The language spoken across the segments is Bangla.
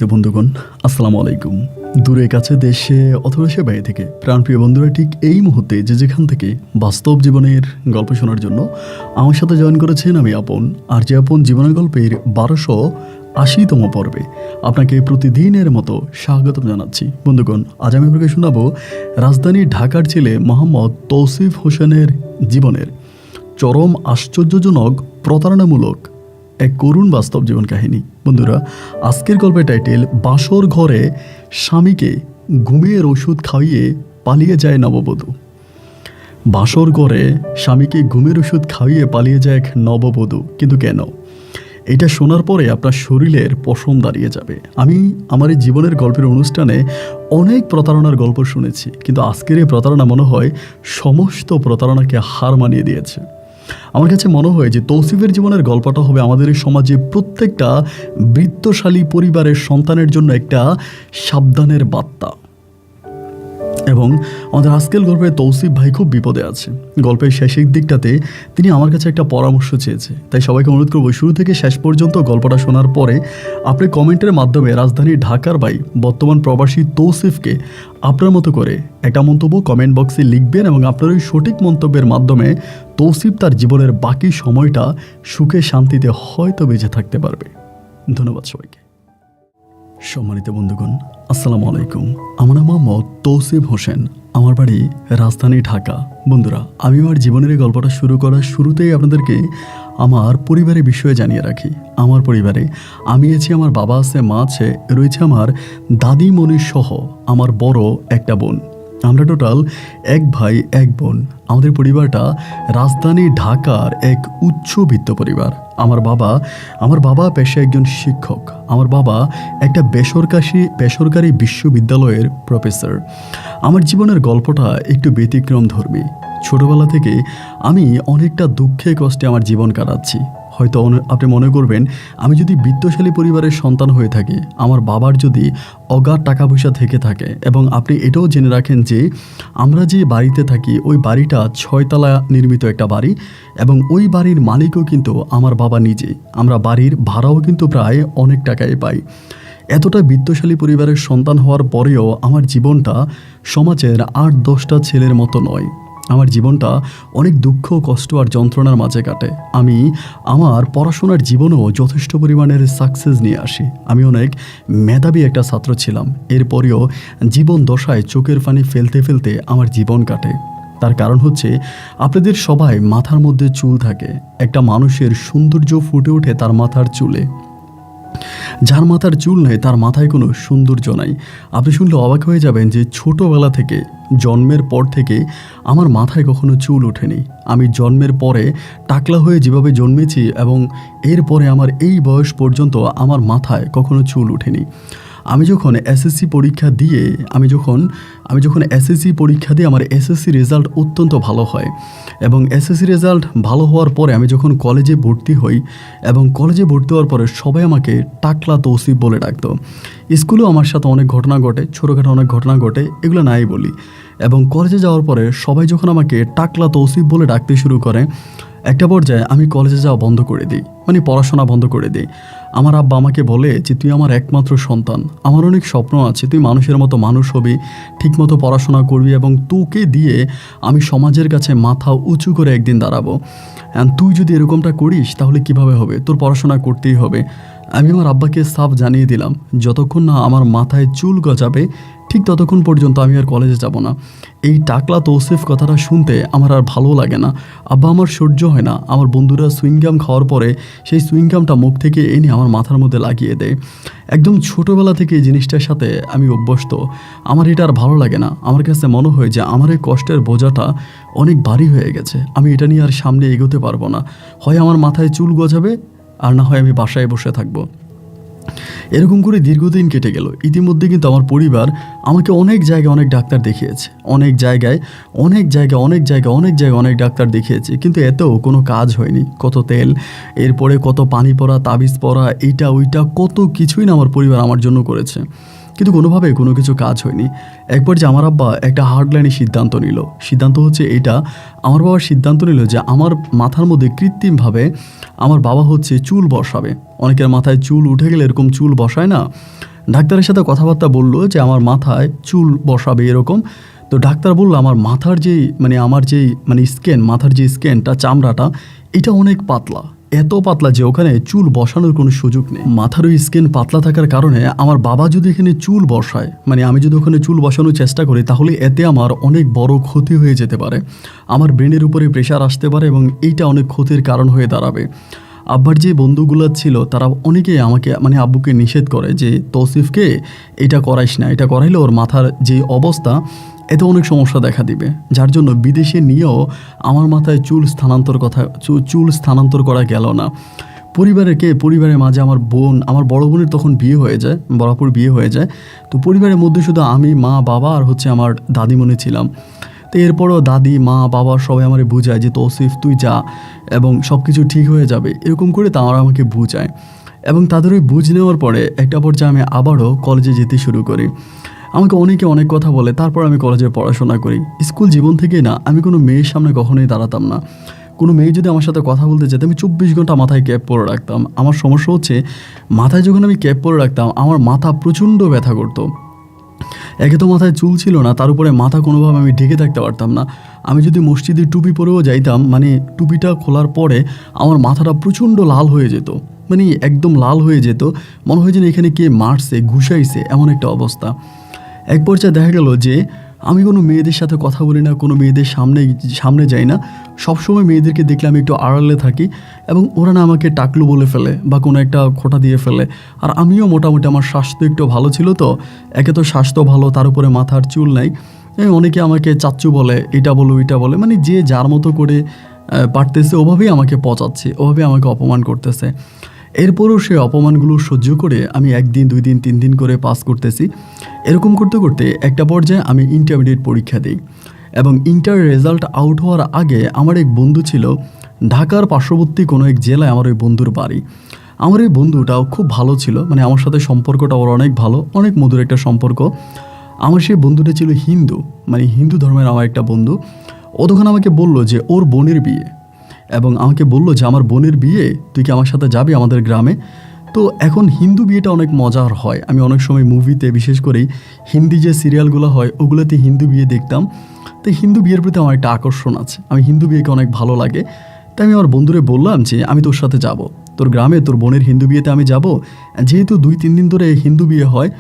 সম্মানিত বন্ধুগণ, আসসালামু আলাইকুম। দূরে কাছে দেশে অথবা সে বাইরে থেকে প্রাণপ্রিয় বন্ধুরা ঠিক এই মুহূর্তে যে যেখান থেকে বাস্তব জীবনের গল্প শোনার জন্য আমার সাথে জয়েন করেছেন আমি আপন। আর যে আপন জীবনের গল্পের 1280তম পর্বে আপনাকে প্রতিদিনের মতো স্বাগতম জানাচ্ছি। বন্ধুগণ, আজ আমি আপনাকে শোনাবো রাজধানী ঢাকার ছেলে মোহাম্মদ তৌসিফ হোসেনের জীবনের চরম আশ্চর্যজনক প্রতারণামূলক এক করুণ বাস্তব জীবন কাহিনী। বন্ধুরা, আজকের গল্পের টাইটেল বাসর ঘরে স্বামীকে ঘুমের ওষুধ খাইয়ে পালিয়ে যায় নববধূ। বাসর ঘরে স্বামীকে ঘুমের ওষুধ খাইয়ে পালিয়ে যায় এক নববধূ, কিন্তু কেন? এটা শোনার পরে আপনার শরীরের পশম দাঁড়িয়ে যাবে। আমি আমার এই জীবনের গল্পের অনুষ্ঠানে অনেক প্রতারণার গল্প শুনেছি, কিন্তু আজকের এই প্রতারণা মনে হয় সমস্ত প্রতারণাকে হার মানিয়ে দিয়েছে। আমার কাছে মনে হয় যে তৌসিফের জীবনের গল্পটা হবে আমাদের এই সমাজে প্রত্যেকটা বৃত্তশালী পরিবারের সন্তানের জন্য একটা সাবধানের বার্তা। এবং আমাদের আজকের গল্পে তৌসিফ ভাই খুব বিপদে আছে। গল্পের শেষের দিকটাতে তিনি আমার কাছে একটা পরামর্শ চেয়েছে। তাই সবাইকে অনুরোধ করবো শুরু থেকে শেষ পর্যন্ত গল্পটা শোনার পরে আপনি কমেন্টের মাধ্যমে রাজধানী ঢাকার ভাই বর্তমান প্রবাসী তৌসিফকে আপনার মতো করে একটা মন্তব্য কমেন্ট বক্সে লিখবেন এবং আপনার ওই সঠিক মন্তব্যের মাধ্যমে তৌসিফ তার জীবনের বাকি সময়টা সুখে শান্তিতে হয়তো বেঁচে থাকতে পারবে। ধন্যবাদ সবাইকে। সম্মানিত বন্ধুগণ, আসসালামু আলাইকুম। আমার নাম মোহাম্মদ তৌসিফ হোসেন, আমার বাড়ি রাজধানী ঢাকা। বন্ধুরা, আমি আমার জীবনের এই গল্পটা শুরু করার শুরুতেই আপনাদেরকে আমার পরিবারের বিষয়ে জানিয়ে রাখি। আমার পরিবারে আমি আছি, আমার বাবা আছে, মা আছে, রয়েছে আমার দাদিমণি সহ আমার বড় একটা বোন। আমরা টোটাল এক ভাই এক বোন। আমাদের পরিবারটা রাজধানী ঢাকার এক উচ্চবিত্ত পরিবার। আমার বাবা পেশায় একজন শিক্ষক। আমার বাবা একটা বেসরকারি বিশ্ববিদ্যালয়ের প্রফেসর। আমার জীবনের গল্পটা একটু ব্যতিক্রমধর্মী। ছোটবেলা থেকে আমি অনেকটা দুঃখে কষ্টে আমার জীবন কাটাচ্ছি। হয়তো আপনি মনে করবেন আমি যদি বিত্তশালী পরিবারের সন্তান হয়ে থাকি, আমার বাবার যদি অগাধ টাকা পয়সা থেকে থাকে, এবং আপনি এটাও জেনে রাখেন যে আমরা যে বাড়িতে থাকি ওই বাড়িটা 6 তলা নির্মিত একটা বাড়ি, এবং ওই বাড়ির মালিকও কিন্তু আমার বাবা নিজে। আমরা বাড়ির ভাড়াও কিন্তু প্রায় অনেক টাকায় পাই। এতটা বিত্তশালী পরিবারের সন্তান হওয়ার পরেও আমার জীবনটা সমাজের 8-10টা ছেলের মতো নয়। আমার জীবনটা অনেক দুঃখ, কষ্ট আর যন্ত্রণার মাঝে কাটে। আমি আমার পড়াশোনার জীবনেও যথেষ্ট পরিমাণের সাকসেস নিয়ে আসি। আমি অনেক মেধাবী একটা ছাত্র ছিলাম। এরপরেও জীবন দশায় চোখের পানি ফেলতে ফেলতে আমার জীবন কাটে। তার কারণ হচ্ছে আপনাদের সবাই মাথার মধ্যে চুল থাকে। একটা মানুষের সৌন্দর্য ফুটে ওঠে তার মাথার চুলে। যার মাথার চুল নেই তার মাথায় কোনো সৌন্দর্য নাই। আপনি শুনলে অবাক হয়ে যাবেন যে ছোটোবেলা থেকে, জন্মের পর থেকে আমার মাথায় কখনো চুল ওঠেনি। আমি জন্মের পরে টাকলা হয়ে যেভাবে জন্মেছি এবং এরপরে আমার এই বয়স পর্যন্ত আমার মাথায় কখনো চুল ওঠেনি। আমি যখন এসএসসি পরীক্ষা দিয়ে আমার এসএসসি রেজাল্ট অত্যন্ত ভালো হয়, এবং এসএসসি রেজাল্ট ভালো হওয়ার পরে আমি যখন কলেজে ভর্তি হই, এবং কলেজে ভর্তি হওয়ার পরে সবাই আমাকে টাকলা তৌসিফ বলে ডাকতো। স্কুলেও আমার সাথে অনেক ঘটনা ঘটে, ছোটোখাটো অনেক ঘটনা ঘটে, এগুলো নাই বলি। এবং কলেজে যাওয়ার পরে সবাই যখন আমাকে টাকলা তৌসিফ বলে ডাকতে শুরু করে, একটা পর্যায়ে আমি কলেজে যাওয়া বন্ধ করে দিই, মানে পড়াশোনা বন্ধ করে দিই। আমার আব্বা আমাকে বলে যে তুই আমার একমাত্র সন্তান, আমার অনেক স্বপ্ন আছে, তুই মানুষের মতো মানুষ হবি, ঠিকমতো পড়াশোনা করবি, এবং তোকে দিয়ে আমি সমাজের কাছে মাথা উঁচু করে একদিন দাঁড়াবো। তুই যদি এরকমটা করিস তাহলে কিভাবে হবে, তোর পড়াশোনা করতেই হবে। আমি আমার আব্বাকে সাফ জানিয়ে দিলাম যতক্ষণ না আমার মাথায় চুল গজাবে ঠিক ততক্ষণ পর্যন্ত আমি আর কলেজে যাব না। এই টাকলা তৌসিফ কথাটা শুনতে আমার আর ভালো লাগে না। আব্বা আমার সহ্য হয় না। আমার বন্ধুরা সুইংগাম খাওয়ার পরে সেই সুইংগামটা মুখ থেকে এনে আমার মাথার মধ্যে লাগিয়ে দেয়। একদম ছোটোবেলা থেকে এই জিনিসটার সাথে আমি অভ্যস্ত। আমার এটা আর ভালো লাগে না। আমার কাছে মনে হয় যে আমার এই কষ্টের বোঝাটা অনেক ভারী হয়ে গেছে। আমি এটা নিয়ে আর সামনে এগোতে পারবো না। হয় আমার মাথায় চুল গজাবে, আর না হয় আমি বাসায় বসে থাকবো। এরকম করে দীর্ঘদিন কেটে গেল। ইতিমধ্যে কিন্তু আমার পরিবার আমাকে অনেক জায়গায় অনেক ডাক্তার দেখিয়েছে, অনেক জায়গায় অনেক ডাক্তার দেখিয়েছে, কিন্তু এতেও কোনো কাজ হয়নি। কত তেল, এরপরে কত পানি পড়া, তাবিজ পড়া, এইটা ওইটা কত কিছুই না আমার পরিবার আমার জন্য করেছে, কিন্তু কোনোভাবে কোনো কিছু কাজ হয়নি। একবার যে আমার আব্বা একটা হার্ডলাইনে সিদ্ধান্ত হচ্ছে এটা, আমার বাবার সিদ্ধান্ত নিল যে আমার মাথার মধ্যে কৃত্রিমভাবে আমার বাবা হচ্ছে চুল বসাবে। অনেকের মাথায় চুল উঠে গেলে এরকম চুল বসায় না, ডাক্তারের সাথে কথাবার্তা বললো যে আমার মাথায় চুল বসাবে এরকম। তো ডাক্তার বললো আমার মাথার যেই আমার যেই স্কেন, মাথার যে স্কেনটা, চামড়াটা, এটা অনেক পাতলা, এত পাতলা যে ওখানে চুল বসানোর কোনো সুযোগ নেই। মাথার ওই স্কিন পাতলা থাকার কারণে আমার বাবা যদি এখানে চুল বসায়, আমি যদি ওখানে চুল বসানোর চেষ্টা করি, তাহলে এতে আমার অনেক বড় ক্ষতি হয়ে যেতে পারে। আমার ব্রেনের উপরে প্রেশার আসতে পারে এবং এইটা অনেক ক্ষতির কারণ হয়ে দাঁড়াবে। আব্বার যে বন্ধুগুলো ছিল তারা অনেকেই আমাকে আব্বুকে নিষেধ করে যে তৌসিফকে এটা করাইস না, এটা করাইলে ওর মাথার যে অবস্থা এতে অনেক সমস্যা দেখা দিবে। যার জন্য বিদেশে নিয়েও আমার মাথায় চুল স্থানান্তর করা গেল না। পরিবারের মাঝে আমার বড় বোনের তখন বিয়ে হয়ে যায়, বরাবর বিয়ে হয়ে যায়। তো পরিবারের মধ্যে শুধু আমি, মা, বাবা আর আমার দাদিমণি ছিলাম। তো এরপরও দাদি, মা, বাবা সবাই আমারে বুঝায় যে তৌসিফ তুই যা এবং সব কিছু ঠিক হয়ে যাবে, এরকম করে তারা আমাকে বুঝায়। এবং তাদের ওই বুঝ নেওয়ার পরে একটা পর্যায়ে আমি আবারও কলেজে যেতে শুরু করি। আমাকে অনেকে অনেক কথা বলে, তারপর আমি কলেজে পড়াশোনা করি। স্কুল জীবন থেকেই না আমি কোনো মেয়ের সামনে কখনোই দাঁড়াতাম না। কোনো মেয়ে যদি আমার সাথে কথা বলতে যেত, আমি 24 ঘন্টা মাথায় ক্যাপ পরে রাখতাম। আমার সমস্যা হচ্ছে মাথায় যখন আমি ক্যাপ পরে রাখতাম আমার মাথা প্রচণ্ড ব্যথা করতো। একে তো মাথায় চুল ছিল না, তার উপরে মাথা কোনোভাবে আমি ঢেকে থাকতে পারতাম না। আমি যদি মসজিদে টুপি পরেও যাইতাম, টুপিটা খোলার পরে আমার মাথাটা প্রচণ্ড লাল হয়ে যেত, একদম লাল হয়ে যেত, মনে হয় যেন এখানে কে মারছে, ঘুষাইছে, এমন একটা অবস্থা। এক পর্যায়ে দেখা গেল যে আমি কোনো মেয়েদের সাথে কথা বলি না, কোনো মেয়েদের সামনে যাই না। সবসময় মেয়েদেরকে দেখলে আমি একটু আড়ালে থাকি এবং ওরা না আমাকে টাকলু বলে ফেলে বা কোনো একটা খোঁটা দিয়ে ফেলে। আর আমিও মোটামুটি, আমার স্বাস্থ্য একটু ভালো ছিল, তো একে তো স্বাস্থ্য ভালো, তার উপরে মাথার চুল নাই। অনেকে আমাকে চাচ্চু বলে, এটা বলো ওইটা বলে, যে যার মতো করে পারতেছে ওভাবেই আমাকে পচাচ্ছে, ওভাবে আমাকে অপমান করতেছে। এরপরও সেই অপমানগুলো সহ্য করে আমি 1 দিন 2 দিন 3 দিন করে পাস করতেছি। এরকম করতে করতে একটা পর্যায়ে আমি ইন্টারমিডিয়েট পরীক্ষা দিই এবং ইন্টার রেজাল্ট আউট হওয়ার আগে আমার এক বন্ধু ছিল ঢাকার পার্শ্ববর্তী কোনো এক জেলায়, আমার ওই বন্ধুর বাড়ি। আমার এই বন্ধুটাও খুব ভালো ছিল, আমার সাথে সম্পর্কটা ওর অনেক ভালো, অনেক মধুর একটা সম্পর্ক। আমার সেই বন্ধুটা ছিল হিন্দু, হিন্দু ধর্মের আমার একটা বন্ধু। ও তখন আমাকে বললো যে ওর বোনের বিয়ে, এবং আমাকে বললো যে আমার বোনের বিয়ে, তুই কি আমার সাথে যাবি আমাদের গ্রামে? তো এখন হিন্দু বিয়েটা অনেক মজার হয়। আমি অনেক সময় মুভিতে, বিশেষ করে হিন্দি যে সিরিয়ালগুলো হয় ওগুলোতে হিন্দু বিয়ে দেখতাম। তো হিন্দু বিয়ের প্রতি আমার একটা আকর্ষণ আছে, আমি হিন্দু বিয়েকে অনেক ভালো লাগে। তাই আমি আমার বন্ধুরে বললাম যে আমি তোর সাথে যাব, তোর গ্রামে তোর বোনের হিন্দু বিয়েতে আমি যাব। যেহেতু 2-3 দিন ধরে হিন্দু বিয়ে হয়,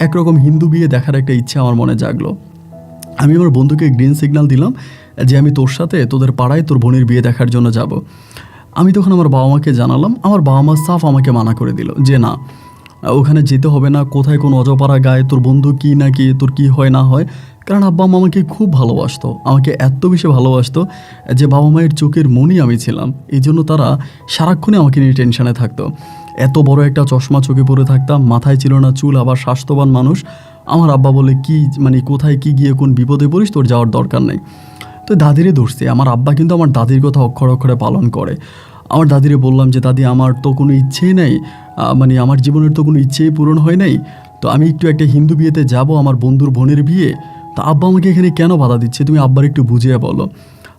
একরকম হিন্দু বিয়ে দেখার একটা ইচ্ছা আমার মনে জাগলো। আমি আমার বন্ধুকে গ্রিন সিগন্যাল দিলাম যে আমি তোর সাথে তোদের পাড়ায় তোর বোনের বিয়ে দেখার জন্য যাব। আমি তখন আমার বাবা মাকে জানালাম। আমার বাবা মা সাফ আমাকে মানা করে দিল যে না, ওখানে যেতে হবে না, কোথায় কোনো অজপাড়া গায়ে তোর বন্ধু কি না কি, তোর কি হয় না হয়। কারণ আব্বা মা আমাকে খুব ভালোবাসতো, আমাকে এত বেশি ভালোবাসতো যে বাবা মায়ের চোখের মনি আমি ছিলাম। এই জন্য তারা সারাক্ষণে আমাকে নিয়ে টেনশনে থাকতো। এত বড় একটা চশমা চোখে পরে থাকতাম, মাথায় ছিল না চুল, আবার স্বাস্থ্যবান মানুষ। আমার আব্বা বলে কি কোথায় কি গিয়ে কোন বিপদে পড়িস, তোর যাওয়ার দরকার নেই। তো দাদিরে ধরছে। আমার আব্বা কিন্তু আমার দাদির কথা অক্ষরে অক্ষরে পালন করে। আমার দাদিরে বললাম যে দাদি, আমার তো কোনো ইচ্ছেই নেই, আমার জীবনের তো কোনো ইচ্ছেই পূরণ হয় নাই, তো আমি একটু একটা হিন্দু বিয়েতে যাব, আমার বন্ধুর বোনের বিয়ে। তো আব্বা আমাকে এখানে কেন বাধা দিচ্ছে, তুমি আব্বার একটু বুঝিয়ে বলো।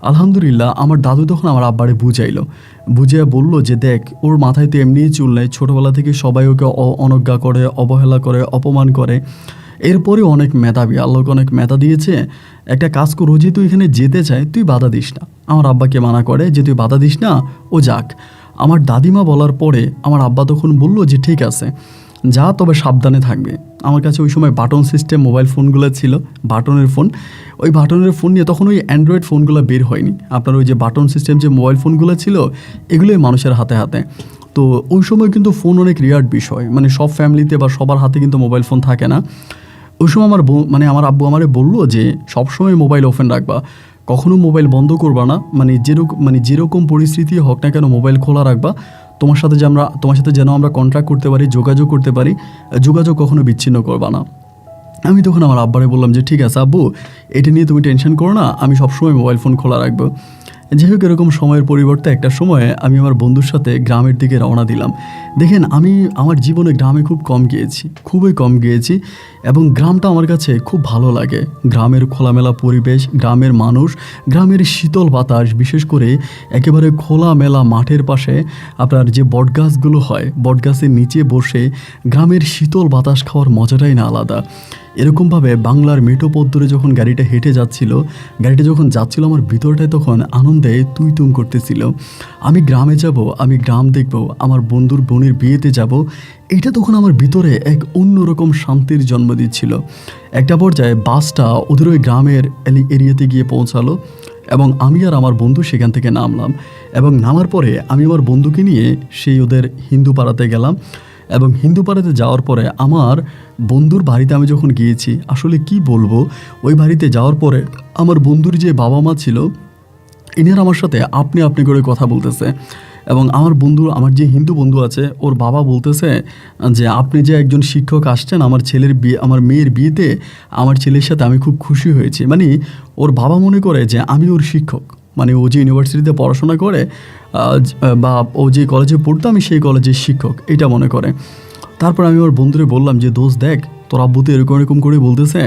আলহামদুলিল্লাহ আমার দাদু তখন আমার আব্বারে বুঝিয়ে বললো যে দেখ, ওর মাথায় তো এমনিই চুল নেই, ছোটোবেলা থেকে সবাই ওকে অনজ্ঞা করে, অবহেলা করে, অপমান করে। এরপরে অনেক মেধাবী, আল্লাহকে অনেক মেধা দিয়েছে। একটা কাজ কর, যে তুই এখানে যেতে চায় তুই বাধা দিস না। আমার আব্বাকে মানা করে যে তুই বাধা দিস না, ও যাক। আমার দাদিমা বলার পরে আমার আব্বা তখন বলল যে ঠিক আছে যা, তবে সাবধানে থাকবে। আমার কাছে ওই সময় বাটন সিস্টেম মোবাইল ফোনগুলো ছিল, বাটনের ফোন। ওই বাটনের ফোন নিয়ে তখন ওই অ্যান্ড্রয়েড ফোনগুলো বের হয়নি। আপনার ওই যে বাটন সিস্টেম যে মোবাইল ফোনগুলো ছিল এগুলোই মানুষের হাতে হাতে। তো ওই সময় কিন্তু ফোন অনেক রিয়ার্ড বিষয়, সব ফ্যামিলিতে বা সবার হাতে কিন্তু মোবাইল ফোন থাকে না। ওই সময় আমার আব্বু আমারে বললো যে সবসময় মোবাইল ওপেন রাখবা, কখনো মোবাইল বন্ধ করবা না, যেরকম পরিস্থিতি হোক না কেন মোবাইল খোলা রাখবা। তোমার সাথে যেন আমরা কন্ট্যাক্ট করতে পারি, যোগাযোগ করতে পারি, যোগাযোগ কখনো বিচ্ছিন্ন করবা না। আমি তখন আমার আব্বারে বললাম যে ঠিক আছে আব্বু, এটা নিয়ে তুমি টেনশন করো না, আমি সবসময় মোবাইল ফোন খোলা রাখবো। যাই হোক, এরকম সময়ের পরিবর্তে একটা সময়ে আমি আমার বন্ধুর সাথে গ্রামের দিকে রওনা দিলাম। দেখেন, আমি আমার জীবনে গ্রামে খুব কম গিয়েছি, খুবই কম গিয়েছি, এবং গ্রামটা আমার কাছে খুব ভালো লাগে। গ্রামের খোলামেলা পরিবেশ, গ্রামের মানুষ, গ্রামের শীতল বাতাস, বিশেষ করে একেবারে খোলামেলা মাঠের পাশে আপনার যে বটগাছগুলো হয়, বটগাছের নিচে বসে গ্রামের শীতল বাতাস খাওয়ার মজাটাই না আলাদা। এরকমভাবে বাংলার মেঠো পথ ধরে যখন গাড়িটা হেঁটে যাচ্ছিল, গাড়িটা যখন যাচ্ছিল, আমার ভিতরটায় তখন আনন্দে তুই তুম করতেছিল। আমি গ্রামে যাব, আমি গ্রাম দেখব, আমার বন্ধুর বোনের বিয়েতে যাব, এটা তখন আমার ভিতরে এক অন্যরকম শান্তির জন্ম দিচ্ছিল। একটা পর্যায়ে বাসটা ওদের ওই গ্রামের এরিয়াতে গিয়ে পৌঁছালো, এবং আমি আর আমার বন্ধু সেখান থেকে নামলাম। এবং নামার পরে আমি আমার বন্ধুকে নিয়ে সেই ওদের হিন্দু পাড়াতে গেলাম। এবং হিন্দু পাড়াতে যাওয়ার পরে আমার বন্ধুর বাড়িতে আমি যখন গিয়েছি, আসলে কি বলবো, ওই বাড়িতে যাওয়ার পরে আমার বন্ধুর যে বাবা মা ছিল, ইনারা আমার সাথে আপনি আপনি করে কথা বলতেছে। এবং আমার বন্ধু, আমার যে হিন্দু বন্ধু আছে, ওর বাবা বলতেছে যে আপনি যে একজন শিক্ষক আসছেন আমার ছেলের বিয়ে, আমার মেয়ের বিয়েতে, আমার ছেলের সাথে আমি খুব খুশি হয়েছি। মানে ওর বাবা মনে করে যে আমি ওর শিক্ষক, মানে ও যে ইউনিভার্সিটিতে পড়াশোনা করে বা ও যে কলেজে পড়তো আমি সেই কলেজের শিক্ষক, এটা মনে করে। তারপর আমি আমার বন্ধুরে বললাম যে দোস্ত দেখ, তোর আব্বু তো এরকম এরকম করে বলতেছে।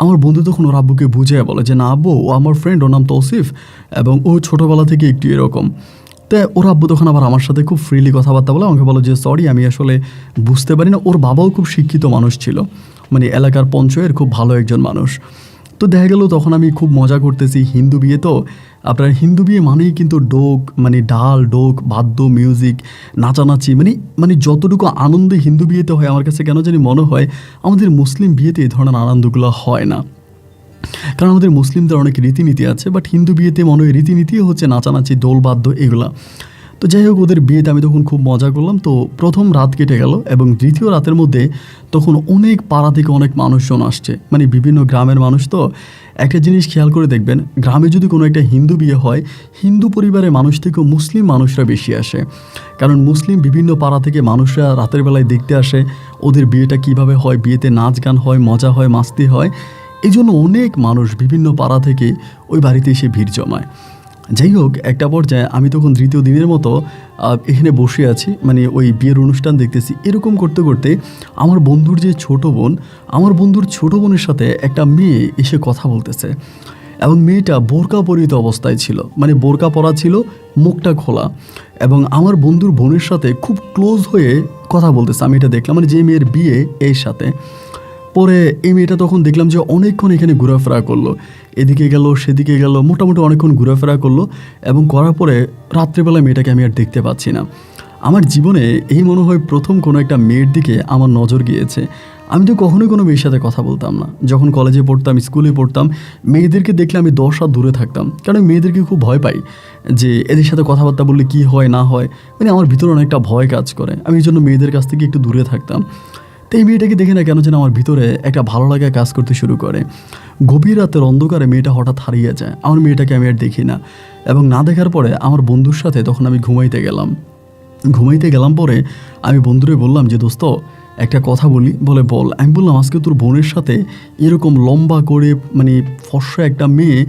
আমার বন্ধু তখন ওর আব্বুকে বুঝিয়ে বলে যে না আব্বু, ও আমার ফ্রেন্ড, ওর নাম তৌসিফ, এবং ও ছোটোবেলা থেকে একটু এরকম। তাই ওর আব্বু তখন আবার আমার সাথে খুব ফ্রিলি কথাবার্তা বলে, আমাকে বলো যে সরি, আমি আসলে বুঝতে পারি না। ওর বাবাও খুব শিক্ষিত মানুষ ছিল, মানে এলাকার পঞ্চায়েতের খুব ভালো একজন মানুষ। তো দেখা গেল তখন আমি খুব মজা করতেছি। হিন্দু বিয়ে তো, আপনার হিন্দু বিয়ে মানেই কিন্তু ডোক, মানে ডাল ডোক, বাদ্য, মিউজিক, নাচানাচি, মানে যতটুকু আনন্দে হিন্দু বিয়েতে হয়, আমার কাছে কেন জানি মনে হয় আমাদের মুসলিম বিয়েতে এই ধরনের আনন্দগুলো হয় না। কারণ আমাদের মুসলিমদের অনেক রীতিনীতি আছে, বাট হিন্দু বিয়েতে মনে হয় রীতিনীতিও হচ্ছে নাচানাচি, দোল বাদ্য, এগুলা। তো যাই হোক, ওদের বিয়েতে আমি তখন খুব মজা করলাম। তো প্রথম রাত কেটে গেল, এবং দ্বিতীয় রাতের মধ্যে তখন অনেক পাড়া থেকে অনেক মানুষজন আসছে, মানে বিভিন্ন গ্রামের মানুষ। তো একটা জিনিস খেয়াল করে দেখবেন, গ্রামে যদি কোনো একটা হিন্দু বিয়ে হয়, হিন্দু পরিবারের মানুষ থেকেও মুসলিম মানুষরা বেশি আসে। কারণ মুসলিম বিভিন্ন পাড়া থেকে মানুষরা রাতের বেলায় দেখতে আসে ওদের বিয়েটা কিভাবে হয়, বিয়েতে নাচ গান হয়, মজা হয়, মাস্তি হয়। এই জন্য অনেক মানুষ বিভিন্ন পাড়া থেকে ওই বাড়িতে এসে ভিড় জমায়। যাই হোক, একটা পর্যায়ে আমি তখন তৃতীয় দিনের মতো এখানে বসে আছি, মানে ওই বিয়ের অনুষ্ঠান দেখতেছি। এরকম করতে করতে আমার বন্ধুর যে ছোট বোন, আমার বন্ধুর ছোট বোনের সাথে একটা মেয়ে এসে কথা বলতেছে, এবং মেয়েটা বোরকা পরিহিত অবস্থায় ছিল, মানে বোরকা পরা ছিল, মুখটা খোলা, এবং আমার বন্ধুর বোনের সাথে খুব ক্লোজ হয়ে কথা বলতেছে। আমি এটা দেখলাম, মানে যে মেয়ের বিয়ে এর সাথে। পরে এই মেয়েটা তখন দেখলাম যে অনেকক্ষণ এখানে ঘোরাফেরা করলো, এদিকে গেল সেদিকে গেল, মোটামুটি অনেকক্ষণ ঘোরাফেরা করলো, এবং করার পরে রাত্রেবেলা মেয়েটাকে আমি আর দেখতে পাচ্ছি না। আমার জীবনে এই মনে হয় প্রথম কোনো একটা মেয়ের দিকে আমার নজর গিয়েছে। আমি তো কখনোই কোনো মেয়ের সাথে কথা বলতাম না, যখন কলেজে পড়তাম, স্কুলে পড়তাম, মেয়েদেরকে দেখলে আমি 10 হাত দূরে থাকতাম, কারণ আমি মেয়েদেরকে খুব ভয় পাই যে এদের সাথে কথাবার্তা বললে কী হয় না হয়, মানে আমার ভিতরে অনেকটা ভয় কাজ করে। আমি এই জন্য মেয়েদের কাছ থেকে একটু দূরে থাকতাম। তো এই মেয়েটাকে দেখে না কেন যেন আমার ভিতরে একটা ভালো লাগা কাজ করতে শুরু করে। গভীর রাতের অন্ধকারে মেয়েটা হঠাৎ হারিয়ে যায়, আমার মেয়েটাকে আমি আর দেখি না। এবং না দেখার পরে আমার বন্ধুর সাথে তখন আমি ঘুমাইতে গেলাম পরে আমি বন্ধুরে বললাম যে দোস্ত, একটা কথা বলি। বলে বল। আমি বললাম আজকে তোর বোনের সাথে এরকম লম্বা করে, মানে ফর্সা একটা মেয়ে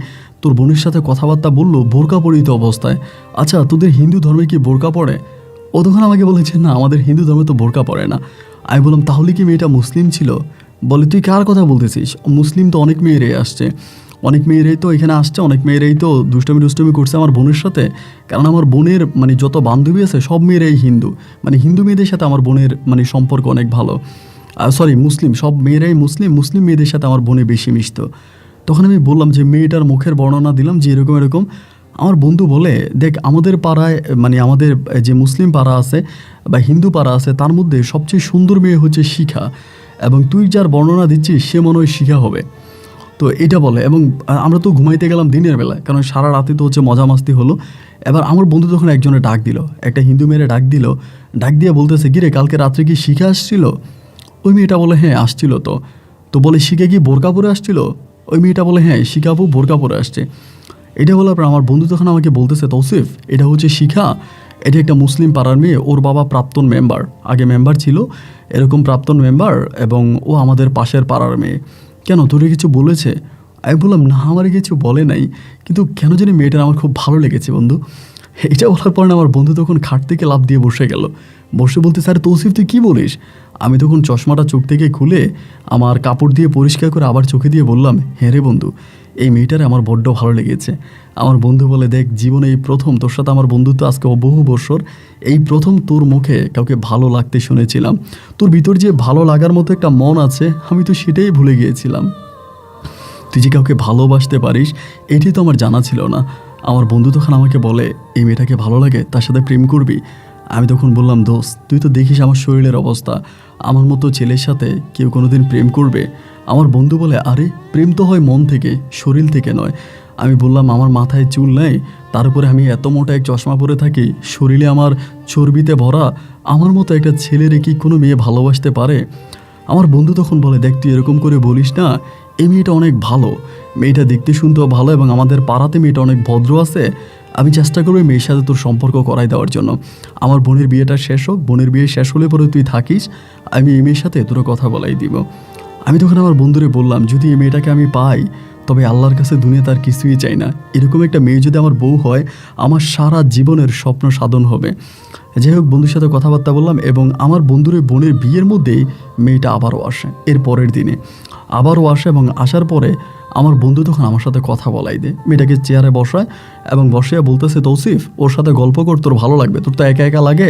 তোর বোনের সাথে কথাবার্তা বললো বোরকা পরিহিত অবস্থায়। আচ্ছা, তোদের হিন্দু ধর্মে কি বোরকা পড়ে? ও তখন আমাকে বলেছে না, আমাদের হিন্দু ধর্মে তো বোরকা পড়ে না। আমি বললাম তাহলে কি মেয়েটা মুসলিম ছিল? বলে তুই কার কথা বলতেছিস? মুসলিম তো অনেক মেয়েরাই আসছে, অনেক মেয়েরাই তো এখানে আসছে, অনেক মেয়েরাই তো দুষ্টমি করছে আমার বোনের সাথে। কারণ আমার বোনের মানে যত বান্ধবী আছে সব মেয়েরাই হিন্দু, মানে হিন্দু মেয়েদের সাথে আমার বোনের মানে সম্পর্ক অনেক ভালো। মুসলিম, সব মেয়েরাই মুসলিম মেয়েদের সাথে আমার বোনে বেশি মিশত। তখন আমি বললাম যে মেয়েটার মুখের বর্ণনা দিলাম যে এরকম এরকম। আমার বন্ধু বলে দেখ, আমাদের পাড়ায়, মানে আমাদের যে মুসলিম পাড়া আছে বা হিন্দু পাড়া আছে, তার মধ্যে সবচেয়ে সুন্দর মেয়ে হচ্ছে শিখা, এবং তুই যার বর্ণনা দিচ্ছিস সে মনে হয় শিখা হবে। তো এটা বলে, এবং আমরা তো ঘুমাইতে গেলাম দিনের বেলায়, কারণ সারা রাতে তো হচ্ছে মজা মাস্তি হলো। এবার আমার বন্ধু তখন একজনে ডাক দিল, একটা হিন্দু মেয়েরে ডাক দিয়ে বলতেছে গিরে কালকে রাত্রে কি শিখা আসছিল? ওই মেয়েটা বলে হ্যাঁ আসছিল। তো বলে শিখা কি বোরকা পরে আসছিল? ওই মেয়েটা বলে হ্যাঁ, শিখা আপু বোরকা পরে আসছে। এটা বলার পর আমার বন্ধু তখন আমাকে বলতেছে তৌসিফ, এটা হচ্ছে শিখা, এটা একটা মুসলিম পাড়ার মেয়ে, ওর বাবা প্রাক্তন মেম্বার, আগে মেম্বার ছিল, এরকম প্রাক্তন মেম্বার, এবং ও আমাদের পাশের পাড়ার মেয়ে। কেন, তোরে কিছু বলেছে? আমি বললাম, না আমার কিছু বলে নাই, কিন্তু কেন জানি মেয়েটার আমার খুব ভালো লেগেছে বন্ধু। এটা বলার পর না আমার বন্ধু তখন খাট থেকে লাফ দিয়ে বসে গেল। বসে বলতে, স্যার তৌসিফ তুই কী বলিস? আমি তখন চশমাটা চোখ থেকে খুলে আমার কাপড় দিয়ে পরিষ্কার করে আবার চোখে দিয়ে বললাম, হ্যাঁ রে বন্ধু, এই মেয়েটারে আমার বড্ড ভালো লেগেছে। আমার বন্ধু বলে, দেখ জীবনে এই প্রথম তোর সাথে আমার বন্ধুত্ব আজকে বহু বছর, এই প্রথম তোর মুখে কাউকে ভালো লাগতে শুনেছিলাম। তোর ভিতর যে ভালো লাগার মতো একটা মন আছে, আমি তো সেটাই ভুলে গিয়েছিলাম। তুই যে কাউকে ভালোবাসতে পারিস এটাই তো আমার জানা ছিল না। আমার বন্ধু তখন আমাকে বলে, এই মেয়েটাকে ভালো লাগে, তার সাথে প্রেম করবি? আমি তখন বললাম, দোস্ত তুই তো দেখিস আমার শরীরের অবস্থা, আমার মতো ছেলের সাথে কেউ কোনোদিন প্রেম করবে? আমার বন্ধু বলে, আরে প্রেম তো হয় মন থেকে, শরীর থেকে নয়। আমি বললাম, আমার মাথায় চুল নেই, তার উপরে আমি এত মোটা এক চশমা পরে থাকি, শরীরে আমার চর্বিতে ভরা, আমার মতো একটা ছেলেরে কি কোনো মেয়ে ভালোবাসতে পারে? আমার বন্ধু তখন বলে, দেখ তুই এরকম করে বলিস না, এই মেয়েটা অনেক ভালো, মেয়েটা দেখতে শুনতেও ভালো, এবং আমাদের পাড়াতে মেয়েটা অনেক ভদ্র আছে। আমি চেষ্টা করবো মেয়ের সাথে তোর সম্পর্ক করাই দেওয়ার জন্য। আমার বোনের বিয়েটা শেষ হোক, বোনের বিয়ে শেষ হলে পরে তুই থাকিস, আমি এই মেয়ের সাথে তোর কথা বলাই দিব। আমি তখন আমার বন্ধুরে বললাম, যদি এই মেয়েটাকে আমি পাই তবে আল্লাহর কাছে দুনিয়া তার কিছুই চাই না, এরকম একটা মেয়ে যদি আমার বউ হয় আমার সারা জীবনের স্বপ্ন সাধন হবে। যাই হোক, বন্ধুর সাথে কথাবার্তা বললাম, এবং আমার বন্ধুর বোনের বিয়ের মধ্যেই মেয়েটা আবারও আসে। এর পরের দিনে আবারও আসে, এবং আসার পরে আমার বন্ধু তখন আমার সাথে কথা বলাই দেয়, মেয়েটাকে চেয়ারে বসায় এবং বসিয়ে বলতেছে, তৌসিফ ওর সাথে গল্প কর, তোর ভালো লাগবে, তোর তো একা একা লাগে,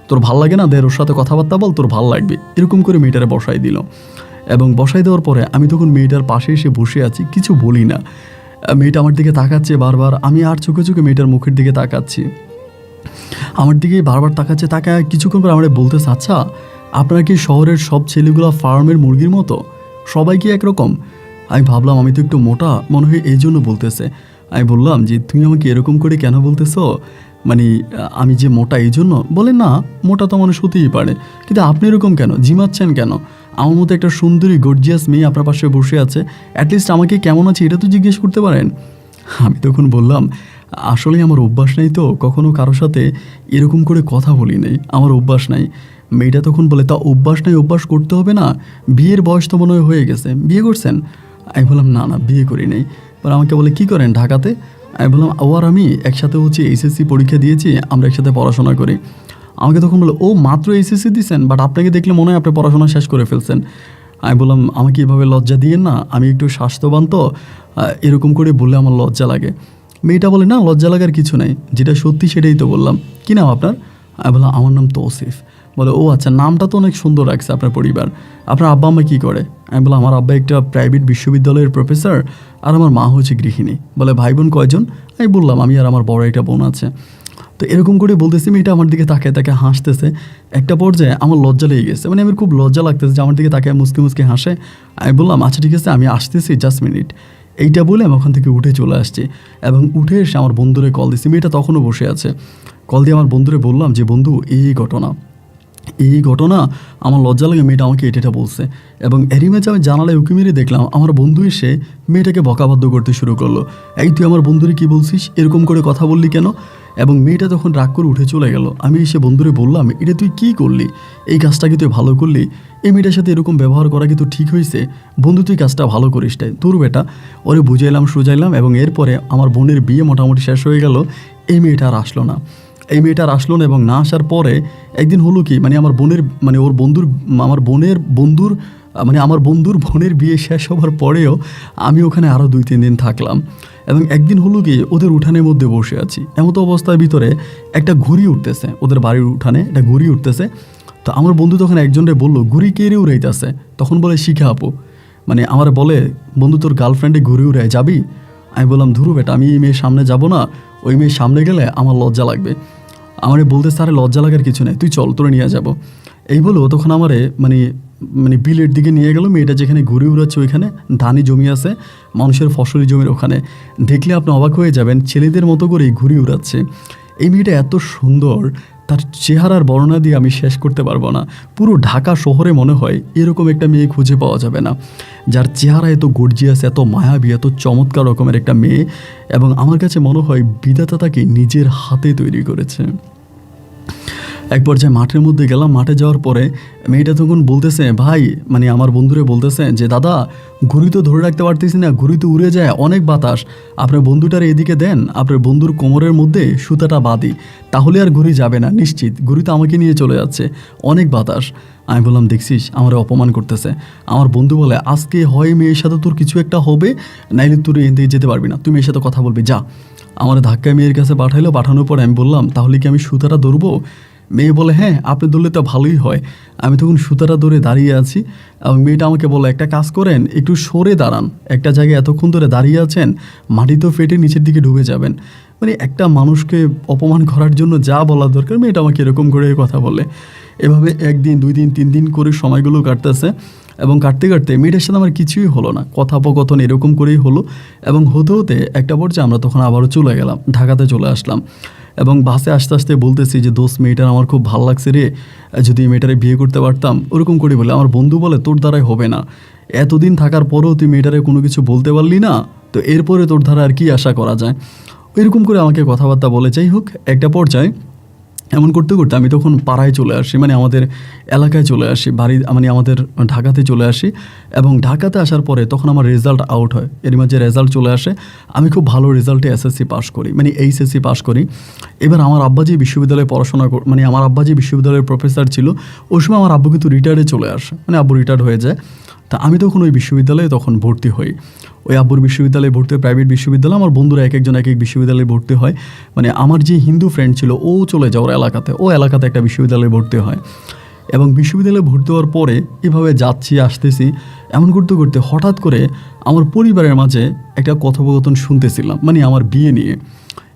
তোর ভাল লাগে না, ওর সাথে কথাবার্তা বল, তোর ভাল লাগবে। এরকম করে মেয়েটারে বসাই দিল, এবং বসাই দেওয়ার পরে আমি তখন মেয়েটার পাশে এসে বসে আছি, কিছু বলি না। মেয়েটা আমার দিকে তাকাচ্ছে বারবার, আমি আর চোখে চোখে মেয়েটার মুখের দিকে তাকাচ্ছি, আমার দিকে বারবার তাকাচ্ছে। তাকায় কিছুক্ষণ পর আমরা বলতেছে, আচ্ছা আপনার কি শহরের সব ছেলেগুলো ফার্মের মুরগির মতো, সবাই কি একরকম? আমি ভাবলাম আমি তো একটু মোটা, মনে হয় এই জন্য বলতেছে। আমি বললাম যে তুমি আমাকে এরকম করে কেন বলতেছো, মানে আমি যে মোটা এই জন্য? বলে, না মোটা তো মানুষ হতেই পারে, কিন্তু আপনি এরকম কেন, জিমাচ্ছেন কেন? আমার মতো একটা সুন্দরী গর্জিয়াস মেয়ে আপনার পাশে বসে আছে, অ্যাটলিস্ট আমাকে কেমন আছে এটা তো জিজ্ঞেস করতে পারেন। আমি তখন বললাম, আসলে আমার অভ্যাস নেই তো, কখনো কারোর সাথে এরকম করে কথা বলি নাই, আমার অভ্যাস নাই। মেয়েটা তখন বলে, তা অভ্যাস নাই, অভ্যাস করতে হবে না, বিয়ের বয়স তো মনে হয়ে গেছে, বিয়ে করছেন? আমি বললাম, না না বিয়ে করি নাই। পর আমাকে বলে, কি করেন ঢাকাতে? আমি বললাম, ও আর আমি একসাথে এইচএসসি পরীক্ষা দিয়েছি, আমরা একসাথে পড়াশোনা করি। আমাকে তখন বলে, ও মাত্র এইচএসসি দিয়েছেন, বাট আপনাকে দেখলে মনে হয় আপনি পড়াশোনা শেষ করে ফেলছেন। আমি বললাম, আমাকে এভাবে লজ্জা দিয়েন না, আমি একটু স্বাস্থ্যবান তো, এরকম করে বললে আমার লজ্জা লাগে। মেয়েটা বলে, না লজ্জা লাগার কিছু নেই, যেটা সত্যি সেটাই তো বললাম। কী নাম আপনার? আমি বললাম, আমার নাম তৌসিফ। বলে, ও আচ্ছা, নামটা তো অনেক সুন্দর রাখছে আপনার পরিবার, আপনার আব্বা আম্মা কী করে? আমি বললাম, আমার আব্বা একটা প্রাইভেট বিশ্ববিদ্যালয়ের প্রফেসর, আর আমার মা হচ্ছে গৃহিণী। বলে, ভাই বোন কয়জন? আমি বললাম, আমি আর আমার বড় একটা বোন আছে। তো এরকম করে বলতেছি, মেয়েটা আমার দিকে তাকায় তাকে হাসতেছে। একটা পর্যায়ে আমার লজ্জা লেগে গেছে, মানে আমার খুব লজ্জা লাগতেছে যে আমার দিকে তাকায় মুসকে মুসকে হাসে। আমি বললাম, আচ্ছা ঠিক আছে, আমি আসতেছি, জাস্ট মিনিট। এইটা বলে আমি ওখান থেকে উঠে চলে আসছি, এবং উঠে এসে আমার বন্ধুরে কল দিচ্ছি। মেয়েটা তখনও বসে আছে। কল দিয়ে আমার বন্ধুরে বললাম যে, বন্ধু এই ঘটনা আমার লজ্জা লাগে, মেয়েটা আমাকে এটা বলছে। এবং এরই ম্যাচে আমি জানালায় উঁকি মেরে দেখলাম আমার বন্ধু এসে মেয়েটাকে বকাবাধ্য করতে শুরু করলো। এই তুই আমার বন্ধুরে কী বলছিস, এরকম করে কথা বললি কেন? এবং মেয়েটা তখন রাগ করে উঠে চলে গেল। আমি এসে বন্ধুরে বললাম, এটা তুই কী করলি, এই কাজটা কি তুই ভালো করলি? এই মেয়েটার সাথে এরকম ব্যবহার করা কি তোর ঠিক হয়েছে? বন্ধু তুই কাজটা ভালো করিস তাই, তোর বেটা। ওরে বুঝাইলাম সুজাইলাম, এবং এরপরে আমার বোনের বিয়ে মোটামুটি শেষ হয়ে গেল। এই মেয়েটা আর আসলো না, এবং না আসার পরে একদিন হলো কি, মানে আমার বন্ধুর বোনের বিয়ে শেষ হবার পরেও আমি ওখানে আরও 2-3 দিন থাকলাম। এবং একদিন হলো কি, ওদের উঠানের মধ্যে বসে আছি, এমতো অবস্থার ভিতরে একটা ঘুড়ি উঠতেছে, ওদের বাড়ির উঠানে একটা ঘুড়ি উঠতেছে। তো আমার বন্ধু তখন একজনরে বললো, ঘুড়ি কে রে উড়াইতেছে? তখন বলে, শিখা আপু। মানে আমার বলে, বন্ধু তোর গার্লফ্রেন্ডে ঘুড়ি উড়ায় যাবি? আমি বললাম, ধুরু বেটা, আমি এই মেয়ের সামনে যাব না, ওই মেয়ের সামনে গেলে আমার লজ্জা লাগবে। আমারে বলতে, আরে লজ্জা লাগার কিছু নেই, তুই চল, তোরে নিয়ে যাব। এই বলো তখন আমারে মানে বিলের দিকে নিয়ে গেল। মেয়েটা যেখানে ঘুরে উড়াচ্ছে ওইখানে ধানি জমি আছে, মানুষের ফসলি জমির ওখানে। দেখলে আপনি অবাক হয়ে যাবেন, ছেলেদের মতো করেই ঘুরে উড়াচ্ছে। এই মেয়েটা এত সুন্দর, তার চেহারার বর্ণনা দিয়ে আমি শেষ করতে পারবো না। পুরো ঢাকা শহরে মনে হয় এরকম একটা মেয়ে খুঁজে পাওয়া যাবে না, যার চেহারা এত গর্জিয়াস, এত মায়াবী, এত চমৎকার রকমের একটা মেয়ে। এবং আমার কাছে মনে হয় বিধাতা তাকে নিজের হাতে তৈরি করেছে। এক পর্যায়ে মাঠের মধ্যে গেলাম। মাঠে যাওয়ার পরে মেয়েটা তখন বলতেছে, ভাই মানে আমার বন্ধুরে বলতেছে যে দাদা ঘুড়ি তো ধরে রাখতে পারতেছি না, ঘুড়ি তো উড়ে যায়, অনেক বাতাস, আপনার বন্ধুটার এদিকে দেন, আপনার বন্ধুর কোমরের মধ্যে সুতাটা বাঁধি, তাহলে আর ঘুড়ি যাবে না নিশ্চিত, ঘুড়ি তো আমাকে নিয়ে চলে যাচ্ছে, অনেক বাতাস। আমি বললাম দেখছিস আমার অপমান করতেছে। আমার বন্ধু বলে আজকে হয় মেয়ের সাথে তোর কিছু একটা হবে, নাইলে তোর এখান থেকে যেতে পারবি না, তুই মেয়ের সাথে কথা বলবি যা। আমার ধাক্কায় মেয়ের কাছে পাঠাইলো। পাঠানোর পরে আমি বললাম তাহলে কি আমি সুতাটা ধরবো? মেয়ে বলে হ্যাঁ আপনি ধরলে তো ভালোই হয়। আমি তখন সুতাটা ধরে দাঁড়িয়ে আছি এবং মেয়েটা আমাকে বলে একটা কাজ করেন, একটু সরে দাঁড়ান, একটা জায়গায় এতক্ষণ ধরে দাঁড়িয়ে আছেন, মাটি তো ফেটে নিচের দিকে ডুবে যাবেন। মানে একটা মানুষকে অপমান করার জন্য যা বলা দরকার মেয়েটা আমাকে এরকম করে কথা বলে। এভাবে একদিন 2 দিন 3 দিন করে সময়গুলো কাটতেছে এবং কাটতে কাটতে মেয়েটার সাথে আমার কিছুই হলো না, কথোপকথন এরকম করেই হলো। এবং হতে হতে একটা পর্যায়ে আমরা তখন আবারও চলে গেলাম, ঢাকাতে চলে আসলাম। এবং বাসে আস্তে আস্তে বলতেছি যে দোস্ত মেয়েটার আমার খুব ভালো লাগছে রে, যদি মেয়েটারে বিয়ে করতে পারতাম, ওরকম করে বলে। আমার বন্ধু বলে তোর দ্বারাই হবে না, এতদিন থাকার পরেও তুই মেয়েটারে কোনো কিছু বলতে পারলি না, তো এরপরে তোর দ্বারা আর কি আশা করা যায়। এরকম করে আমাকে কথাবার্তা বলে। যাই হোক একটা পর্যায়ে এমন করতে করতে আমি তখন পাড়ায় চলে আসি, মানে আমাদের এলাকায় চলে আসি, বাড়ি মানে আমাদের ঢাকাতে চলে আসি। এবং ঢাকাতে আসার পরে তখন আমার রেজাল্ট আউট হয়, এর মাঝে রেজাল্ট চলে আসে, আমি খুব ভালো রেজাল্টে এসএসসি পাস করি, মানে এইচএসসি পাস করি। এবার আমার আব্বা যে বিশ্ববিদ্যালয়ে পড়াশোনা মানে আমার আব্বা যে বিশ্ববিদ্যালয়ের প্রফেসর ছিল, ওই সময় আমার আব্বু কিন্তু রিটায়ার্ডে চলে আসে, মানে আব্বু রিটায়ার্ড হয়ে যায়। তা আমি তখন ওই বিশ্ববিদ্যালয়ে তখন ভর্তি হই, ওই আব্বুর বিশ্ববিদ্যালয়ে ভর্তি হয়, প্রাইভেট বিশ্ববিদ্যালয়। আমার বন্ধুরা এক একজন এক এক বিশ্ববিদ্যালয়ে ভর্তি হয়। মানে আমার যে হিন্দু ফ্রেন্ড ছিল ও চলে যায় ওর এলাকাতে, ও এলাকাতে একটা বিশ্ববিদ্যালয়ে ভর্তি হয়। এবং বিশ্ববিদ্যালয়ে ভর্তি হওয়ার পরে এভাবে যাচ্ছি আসতেছি, এমন করতে করতে হঠাৎ করে আমার পরিবারের মাঝে একটা কথোপকথন শুনতেছিলাম, মানে আমার বিয়ে নিয়ে।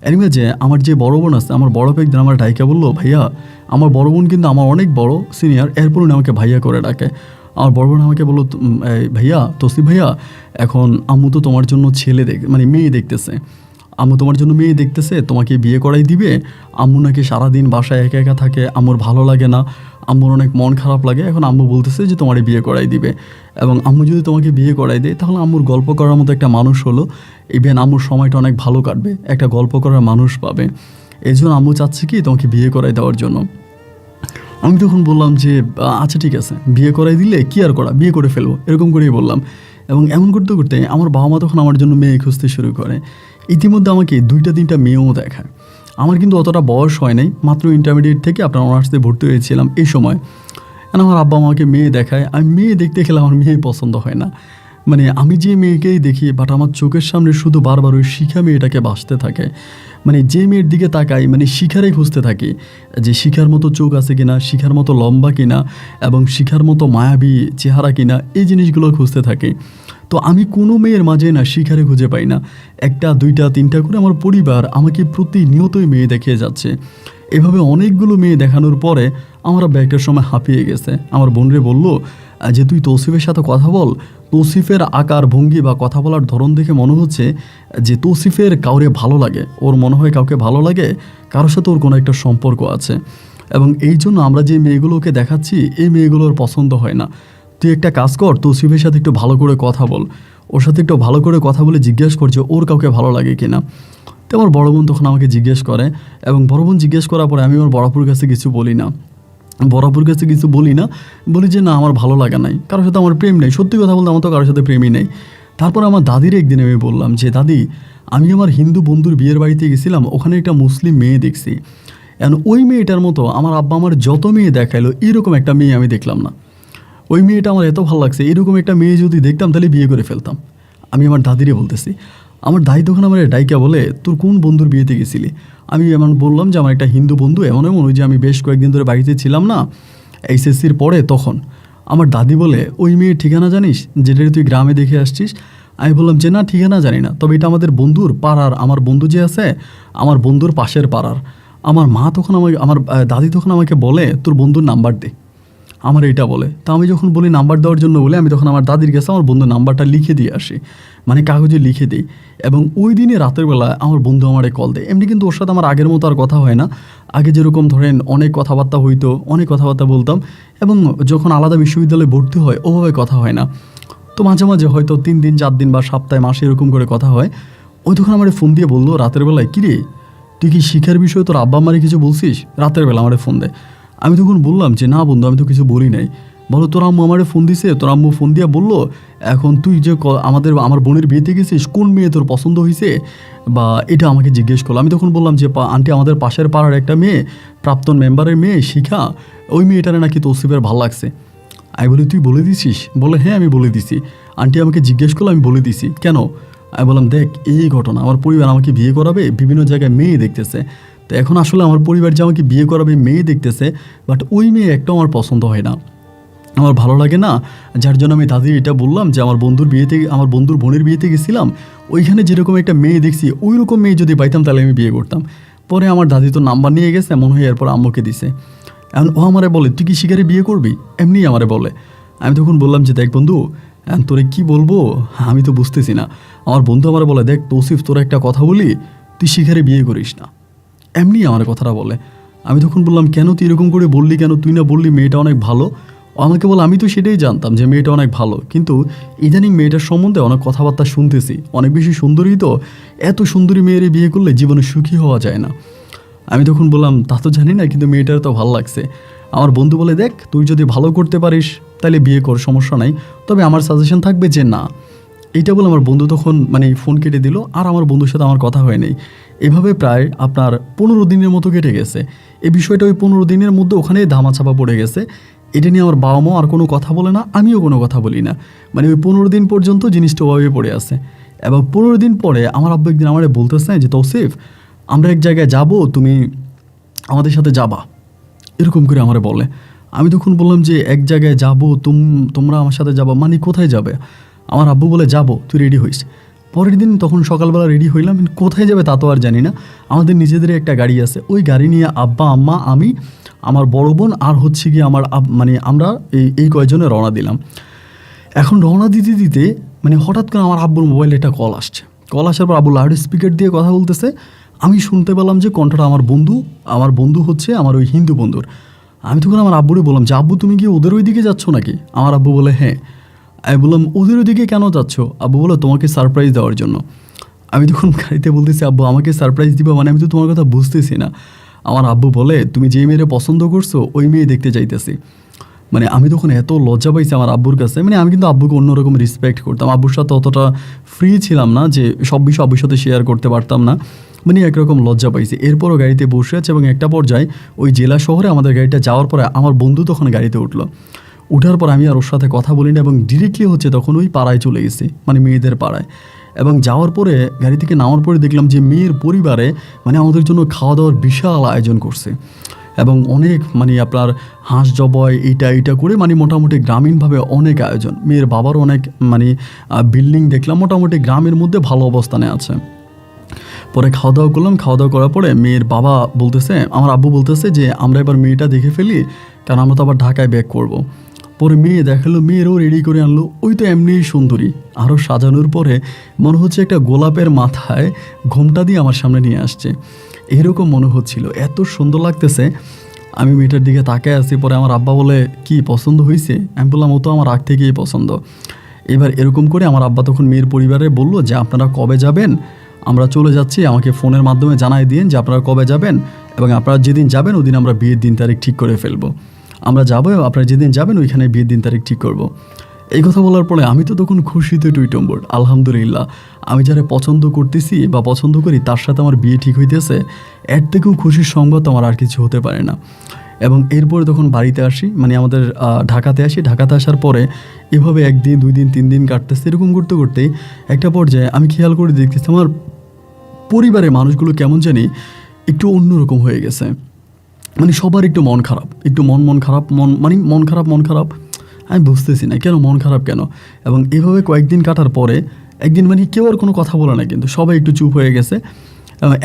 এর মাঝে আমার যে বড় বোন আছে, আমার বড় একদিন আমার ডাইকা বললো ভাইয়া, আমার বড় বোন কিন্তু আমার অনেক বড় সিনিয়র, এরপর উনি আমাকে ভাইয়া করে ডাকে। আমার বড় বোন আমাকে বললো ভাইয়া তসিফ ভাইয়া, এখন আম্মু তো তোমার জন্য ছেলে মানে মেয়ে দেখতেছে, আম্মু তোমার জন্য মেয়ে দেখতেছে, তোমাকে বিয়ে করাই দিবে। আম্মু নাকি সারাদিন বাসায় একা একা থাকে, আম্মুর ভালো লাগে না, আম্মুর অনেক মন খারাপ লাগে, এখন আম্মু বলতেছে যে তোমার বিয়ে করাই দিবে। এবং আম্মু যদি তোমাকে বিয়ে করাই দেয় তাহলে আম্মুর গল্প করার মতো একটা মানুষ হলো, ইভেন আম্মুর সময়টা অনেক ভালো কাটবে, একটা গল্প করার মানুষ পাবে। এই জন্য আম্মু চাচ্ছে কি তোমাকে বিয়ে করাই দেওয়ার জন্য। আমি তখন বললাম যে আচ্ছা ঠিক আছে, বিয়ে করাই দিলে কি আর করা, বিয়ে করে ফেলবো, এরকম করেই বললাম। এবং এমন করতে করতে আমার বাবা মা তখন আমার জন্য মেয়ে খুঁজতে শুরু করে। ইতিমধ্যে আমাকে 2-3টা মেয়েও দেখায়। আমার কিন্তু অতটা বয়স হয় নাই, মাত্র ইন্টারমিডিয়েট থেকে আপনার অনার্সে ভর্তি হয়েছিলাম এই সময়। কারণ আমার আব্বা আমাকে মেয়ে দেখায়, আমি মেয়ে দেখতে গেলে আমার মেয়ে পছন্দ হয় না। মানে আমি যে মেয়েকেই দেখি, বাট আমার চোখের সামনে শুধু বারবার ওই শিখা মেয়েটাকে ভাসতে থাকে। মানে যে মেয়ের দিকে তাকাই মানে শিখারই খুঁজতে থাকি, যে শিখার মতো চোখ আছে কিনা, শিখার মতো লম্বা কিনা, এবং শিখার মতো মায়াবী চেহারা কিনা, এই জিনিসগুলো খুঁজতে থাকি। তো আমি কোনো মেয়ের মাঝে না শিখারে খুঁজে পাই না। 1টা 2টা 3টা করে আমার পরিবার আমাকে প্রতিনিয়তই মেয়ে দেখিয়ে যাচ্ছে। এভাবে অনেকগুলো মেয়ে দেখানোর পরে আমার একটা সময় হাঁপিয়ে গেছে। আমার বোনরে বললো যে তুই তৌসিফের সাথে কথা বল, তৌসিফের আকার ভঙ্গি বা কথা বলার ধরন দেখে মনে হচ্ছে যে তৌসিফের কাউরে ভালো লাগে, ওর মনে হয় কাউকে ভালো লাগে, কারোর সাথে ওর কোনো একটা সম্পর্ক আছে। এবং এই জন্য আমরা যে মেয়েগুলোকে দেখাচ্ছি এই মেয়েগুলোর পছন্দ হয় না। তুই একটা কাজ কর, তৌসিফের সাথে একটু ভালো করে কথা বল, ওর সাথে একটু ভালো করে কথা বলে জিজ্ঞেস কর যে ওর কাউকে ভালো লাগে কিনা। তো আমার বড় বোন তখন আমাকে জিজ্ঞেস করে, এবং বড় বোন জিজ্ঞেস করার পরে আমি আমার বড়াপুর কাছে কিছু বলি না, বলি যে না আমার ভালো লাগা নাই, কারোর সাথে আমার প্রেম নেই। সত্যি কথা বলতে আমার তো কারোর সাথে প্রেমই নেই। তারপর আমার দাদির একদিন আমি বললাম যে দাদি, আমি আমার হিন্দু বন্ধুর বিয়ের বাড়িতে গেছিলাম, ওখানে একটা মুসলিম মেয়ে দেখছি, এখন ওই মেয়েটার মতো আমার আব্বা আমার যত মেয়ে দেখাইলো এরকম একটা মেয়ে আমি দেখলাম না। ওই মেয়েটা আমার এত ভালো লাগছে, এরকম একটা মেয়ে যদি দেখতাম তাহলে বিয়ে করে ফেলতাম। আমি আমার দাদিরে বলতেছি। আমার দাদি তখন আমার ডাইকা বলে তোর কোন বন্ধুর বিয়েতে গেছিলি? আমি এমন বললাম যে আমার একটা হিন্দু বন্ধু, এমন ওই যে আমি বেশ কয়েকদিন ধরে বাড়িতে ছিলাম না এইচএসসির পরে, তখন। আমার দাদি বলে ওই মেয়ের ঠিকানা জানিস, যেটা তুই গ্রামে দেখে আসছিস? আমি বললাম যে না ঠিকানা জানি না, তবে এটা আমাদের বন্ধুর পাড়ার, আমার বন্ধু যে আছে আমার বন্ধুর পাশের পাড়ার। আমার মা তখন আমার দাদি তখন আমাকে বলে তোর বন্ধুর নাম্বার দে, আমার এটা বলে। তা আমি যখন বলি নাম্বার দেওয়ার জন্য বলে, আমি তখন আমার দাদির কাছে আমার বন্ধুর নাম্বারটা লিখে দিয়ে আসি, মানে কাগজে লিখে দিই। এবং ওই দিনে রাতের বেলা আমার বন্ধু আমারে কল দেয়। এমনি কিন্তু ওর সাথে আমার আগের মতো আর কথা হয় না, আগে যেরকম ধরেন অনেক কথাবার্তা হইতো, অনেক কথাবার্তা বলতাম। এবং যখন আলাদা বিশ্ববিদ্যালয়ে ভর্তি হয় ওভাবে কথা হয় না। তো মাঝে মাঝে হয়তো 3 দিন 4 দিন বা সপ্তাহে মাসে এরকম করে কথা হয়। ওই তখন আমার ফোন দিয়ে বললো রাতের বেলায়, কিরে তুই কি শিখার বিষয়ে তোর আব্বা আমারে কিছু বলছিস? রাতের বেলা আমার ফোন দেয়। আমি তখন বললাম যে না বন্ধু, আমি তো কিছু বলি নাই। বলো তোর আম্মু আমারে ফোন দিছে, তোর আম্মু ফোন দিয়া বললো এখন তুই যে আমার বোনের বিয়েতে গেছিস, কোন মেয়ে তোর পছন্দ হয়েছে বা এটা আমাকে জিজ্ঞেস করলো। আমি তখন বললাম যে আন্টি আমাদের পাশের পাড়ার একটা মেয়ে, প্রাক্তন মেম্বারের মেয়ে শিখা, ওই মেয়েটারে নাকি তৌসিফের ভালো লাগছে। আমি বলি তুই বলে দিছিস? বলে হ্যাঁ আমি বলে দিছি, আন্টি আমাকে জিজ্ঞেস করলো আমি বলে দিছি। কেন? আমি বললাম দেখ এই ঘটনা, আমার পরিবার আমাকে বিয়ে করাবে, বিভিন্ন জায়গায় মেয়ে দেখতেছে, তো এখন আসলে আমার পরিবার যে আমাকে বিয়ে করাবে মেয়ে দেখতেছে, বাট ওই মেয়ে একটাও আমার পছন্দ হয় না, আমার ভালো লাগে না। যার জন্য আমি দাদির এটা বললাম যে আমার বন্ধুর বোনের বিয়েতে গেছিলাম, ওইখানে যেরকম একটা মেয়ে দেখছি ওই রকম মেয়ে যদি পাইতাম তাহলে আমি বিয়ে করতাম। পরে আমার দাদি তো নাম্বার নিয়ে গেছে, মনে হয় এরপর আম্মুকে দিছে। এখন ও আমারে বলে তুই কি শিকারে বিয়ে করবি, এমনি আমারে বলে। আমি তখন বললাম যে দেখ বন্ধু, তোরে কি বলবো আমি তো বুঝতেছি না। আমার বন্ধু আমারে বলে দেখ তৌসিফ, তোরা একটা কথা বলি, তুই শিকারে বিয়ে করিস না, এমনি আমার কথাটা বলে। আমি তখন বললাম কেন তুই এরকম করে বললি কেন, তুই না বললি মেয়েটা অনেক ভালো? ও আমাকে বলে আমি তো সেটাই জানতাম যে মেয়েটা অনেক ভালো, কিন্তু ইদানিং মেয়েটার সম্বন্ধে অনেক কথাবার্তা শুনতেছি, অনেক বেশি সুন্দরী, তো এত সুন্দরী মেয়ের বিয়ে করলে জীবনে সুখী হওয়া যায় না। আমি তখন বললাম তা তো জানি না, কিন্তু মেয়েটার তো ভালো লাগছে। আমার বন্ধু বলে দেখ তুই যদি ভালো করতে পারিস তাহলে বিয়ে কর, সমস্যা নাই, তবে আমার সাজেশন থাকবে যে না। এইটা বলে আমার বন্ধু তখন ফোন কেটে দিল, আর আমার বন্ধুর সাথে আমার কথা হয়নি। এভাবে প্রায় আপনার 15 দিনের মতো কেটে গেছে। এই বিষয়টা ওই 15 দিনের মধ্যে ওখানেই ধামাচাপা পড়ে গেছে। এটা নিয়ে আমার বাবা মা আর কোনো কথা বলে না, আমিও কোনো কথা বলি না। ওই 15 দিন পর্যন্ত জিনিসটা ওভাবে পড়ে আছে। এবং 15 দিন পরে আমার আব্বু একদিন আমার বলতেছে যে তৌসিফ আমরা এক জায়গায় যাব, তুমি আমাদের সাথে যাবা, এরকম করে আমারে বলে। আমি তখন বললাম যে এক জায়গায় যাব, তোমরা আমার সাথে যাবা মানে কোথায় যাবে? আমার আব্বু বলে যাবো, তুই রেডি হইস। পরের দিন তখন সকালবেলা রেডি হইলাম, কোথায় যাবে তা তো আর জানি না। আমাদের নিজেদের একটা গাড়ি আছে, ওই গাড়ি নিয়ে আব্বা আম্মা আমি আমার বড় বোন আর হচ্ছে গিয়ে আমরা এই কয়েকজনে রওনা দিলাম। এখন রওনা দিতে দিতে হঠাৎ করে আমার আব্বুর মোবাইলে একটা কল আসছে। কল আসার পর আব্বু লাউড স্পিকার দিয়ে কথা বলতেছে। আমি শুনতে পেলাম যে কণ্ঠটা আমার বন্ধু হচ্ছে আমার ওই হিন্দু বন্ধুর। আমি তখন আমার আব্বুরে বললাম যে আব্বু তুমি কি ওদের ওই দিকে যাচ্ছ নাকি? আমার আব্বু বলে হ্যাঁ। আমি বললাম ওদের ওইদিকে কেন যাচ্ছ? আব্বু বলো তোমাকে সারপ্রাইজ দেওয়ার জন্য। আমি তখন গাড়িতে বলতেছি আব্বু আমাকে সারপ্রাইজ দিবা আমি তো তোমার কথা বুঝতেছি না। আমার আব্বু বলে তুমি যে মেয়েরে পছন্দ করছো ওই মেয়ে দেখতে চাইতেছি। আমি তখন এত লজ্জা পাইছি আমার আব্বুর কাছে। আমি কিন্তু আব্বুকে অন্যরকম রেসপেক্ট করতাম, আব্বুর সাথে অতটা ফ্রি ছিলাম না যে সব বিষয় আব্বুর সাথে শেয়ার করতে পারতাম না। একরকম লজ্জা পাইছি। এরপরও গাড়িতে বসে আছে এবং একটা পর্যায়ে ওই জেলা শহরে আমাদের গাড়িটা যাওয়ার পরে আমার বন্ধু তখন গাড়িতে উঠলো। উঠার পর আমি আর ওর সাথে কথা বলি না এবং ডিরেক্টলি হচ্ছে তখন ওই পাড়ায় চলে গেছি, মেয়েদের পাড়ায়। এবং যাওয়ার পরে গাড়ি থেকে নামার পরে দেখলাম যে মেয়ের পরিবারে আমাদের জন্য খাওয়া দাওয়ার বিশাল আয়োজন করছে এবং অনেক আপনার হাঁস জবাই এইটা করে মোটামুটি গ্রামীণভাবে অনেক আয়োজন। মেয়ের বাবারও অনেক বিল্ডিং দেখলাম, মোটামুটি গ্রামের মধ্যে ভালো অবস্থানে আছে। পরে খাওয়া দাওয়া করলাম। খাওয়া দাওয়া করার পরে মেয়ের বাবা বলতেছে, আমার আব্বু বলতেছে যে আমরা এবার মেয়েটা দেখে ফেলি, কারণ আমরা তো আবার ঢাকায় ব্যাক করব। পরে মেয়ে দেখালো, মেয়েরও রেডি করে আনলো। ওই তো এমনিই সুন্দরী, আরও সাজানোর পরে মনে হচ্ছে একটা গোলাপের মাথায় ঘোমটা দিয়ে আমার সামনে নিয়ে আসছে, এরকম মনে হচ্ছিল, এত সুন্দর লাগতেছে। আমি মেয়েটার দিকে তাকায় আছি। পরে আমার আব্বা বলে কি পছন্দ হয়েছে? আমি বললাম ও তো আমার আগ থেকেই পছন্দ। এবার এরকম করে আমার আব্বা তখন মেয়ের পরিবারে বললো যে আপনারা কবে যাবেন? আমরা চলে যাচ্ছি, আমাকে ফোনের মাধ্যমে জানাই দিন যে আপনারা কবে যাবেন, এবং আপনারা যেদিন যাবেন ওদিন আমরা বিয়ের দিন তারিখ ঠিক করে ফেলবো। আমরা যাবো, আপনারা যেদিন যাবেন ওইখানে বিয়ের দিন তারিখ ঠিক করব। এই কথা বলার পরে আমি তো তখন খুশিতে টুইটম্বর, আলহামদুলিল্লাহ, আমি যারা পছন্দ করতেছি বা পছন্দ করি তার সাথে আমার বিয়ে ঠিক হইতেছে, এর থেকেও খুশির সংবাদ আমার আর কিছু হতে পারে না। এবং এরপরে তখন বাড়িতে আসি, আমাদের ঢাকাতে আসি। ঢাকাতে আসার পরে এভাবে 1 দিন 2 দিন 3 দিন কাটতেছে। এরকম করতে করতেই একটা পর্যায়ে আমি খেয়াল করে দেখতেছি আমার পরিবারের মানুষগুলো কেমন জানি একটু অন্যরকম হয়ে গেছে। সবার একটু মন খারাপ, একটু মন খারাপ, মন খারাপ। আমি বুঝতেছি না কেন মন খারাপ কেন। এবং এভাবে কয়েকদিন কাটার পরে একদিন কেউ আর কোনো কথা বলে না, কিন্তু সবাই একটু চুপ হয়ে গেছে।